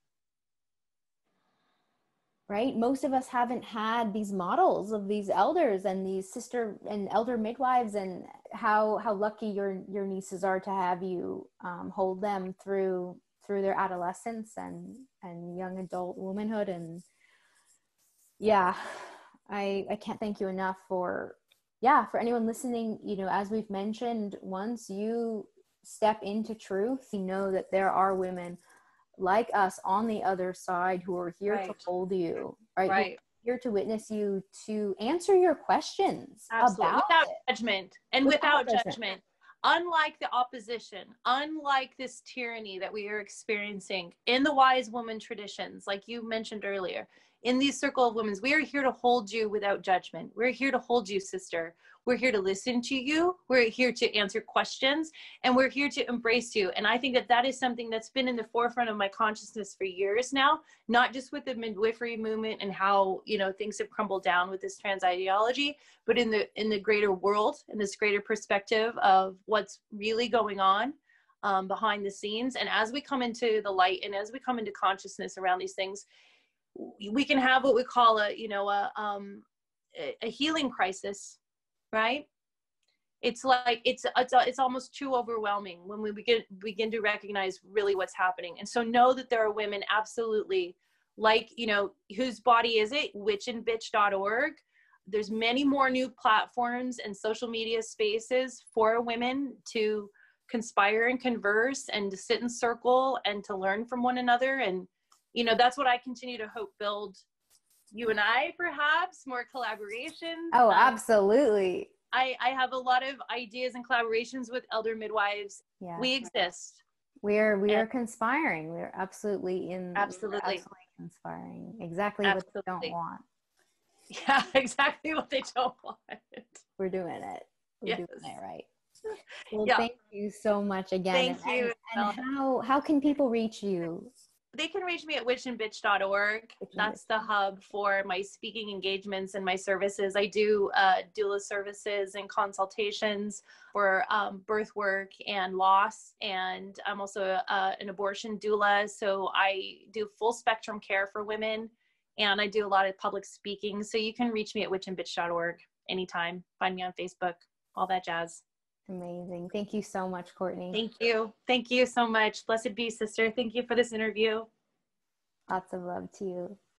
Right? Most of us haven't had these models of these elders and these sister and elder midwives, and how lucky your nieces are to have you hold them through their adolescence and young adult womanhood. And yeah, I can't thank you enough for anyone listening. As we've mentioned, once you step into truth, you know that there are women like us on the other side who are here to hold you, right? Here to witness you, to answer your questions. Absolutely. About without it. Judgment and without judgment. Unlike the opposition, unlike this tyranny that we are experiencing in the wise woman traditions, like you mentioned earlier, in these circle of women, we are here to hold you without judgment. We're here to hold you, sister. We're here to listen to you. We're here to answer questions, and we're here to embrace you. And I think that is something that's been in the forefront of my consciousness for years now, not just with the midwifery movement and how, things have crumbled down with this trans ideology, but in the greater world, in this greater perspective of what's really going on behind the scenes. And as we come into the light and as we come into consciousness around these things, we can have what we call a healing crisis, right? It's like it's almost too overwhelming when we begin to recognize really what's happening. And so know that there are women, absolutely, like, whose body is it? witchandbitch.org. There's many more new platforms and social media spaces for women to conspire and converse and to sit in circle and to learn from one another. And that's what I continue to hope build. You and I, perhaps, more collaborations. Oh, absolutely. I have a lot of ideas and collaborations with elder midwives. Yeah. We exist. We are conspiring. We're absolutely conspiring. Exactly what they don't want. Yeah, exactly what they don't want. We're doing it. We're doing it right. Well, thank you so much again. Thank you. And how can people reach you? They can reach me at witchandbitch.org. That's the hub for my speaking engagements and my services. I do doula services and consultations for birth work and loss. And I'm also an abortion doula. So I do full spectrum care for women. And I do a lot of public speaking. So you can reach me at witchandbitch.org anytime. Find me on Facebook, all that jazz. Amazing. Thank you so much, Courtney. Thank you. Thank you so much. Blessed be, sister. Thank you for this interview. Lots of love to you.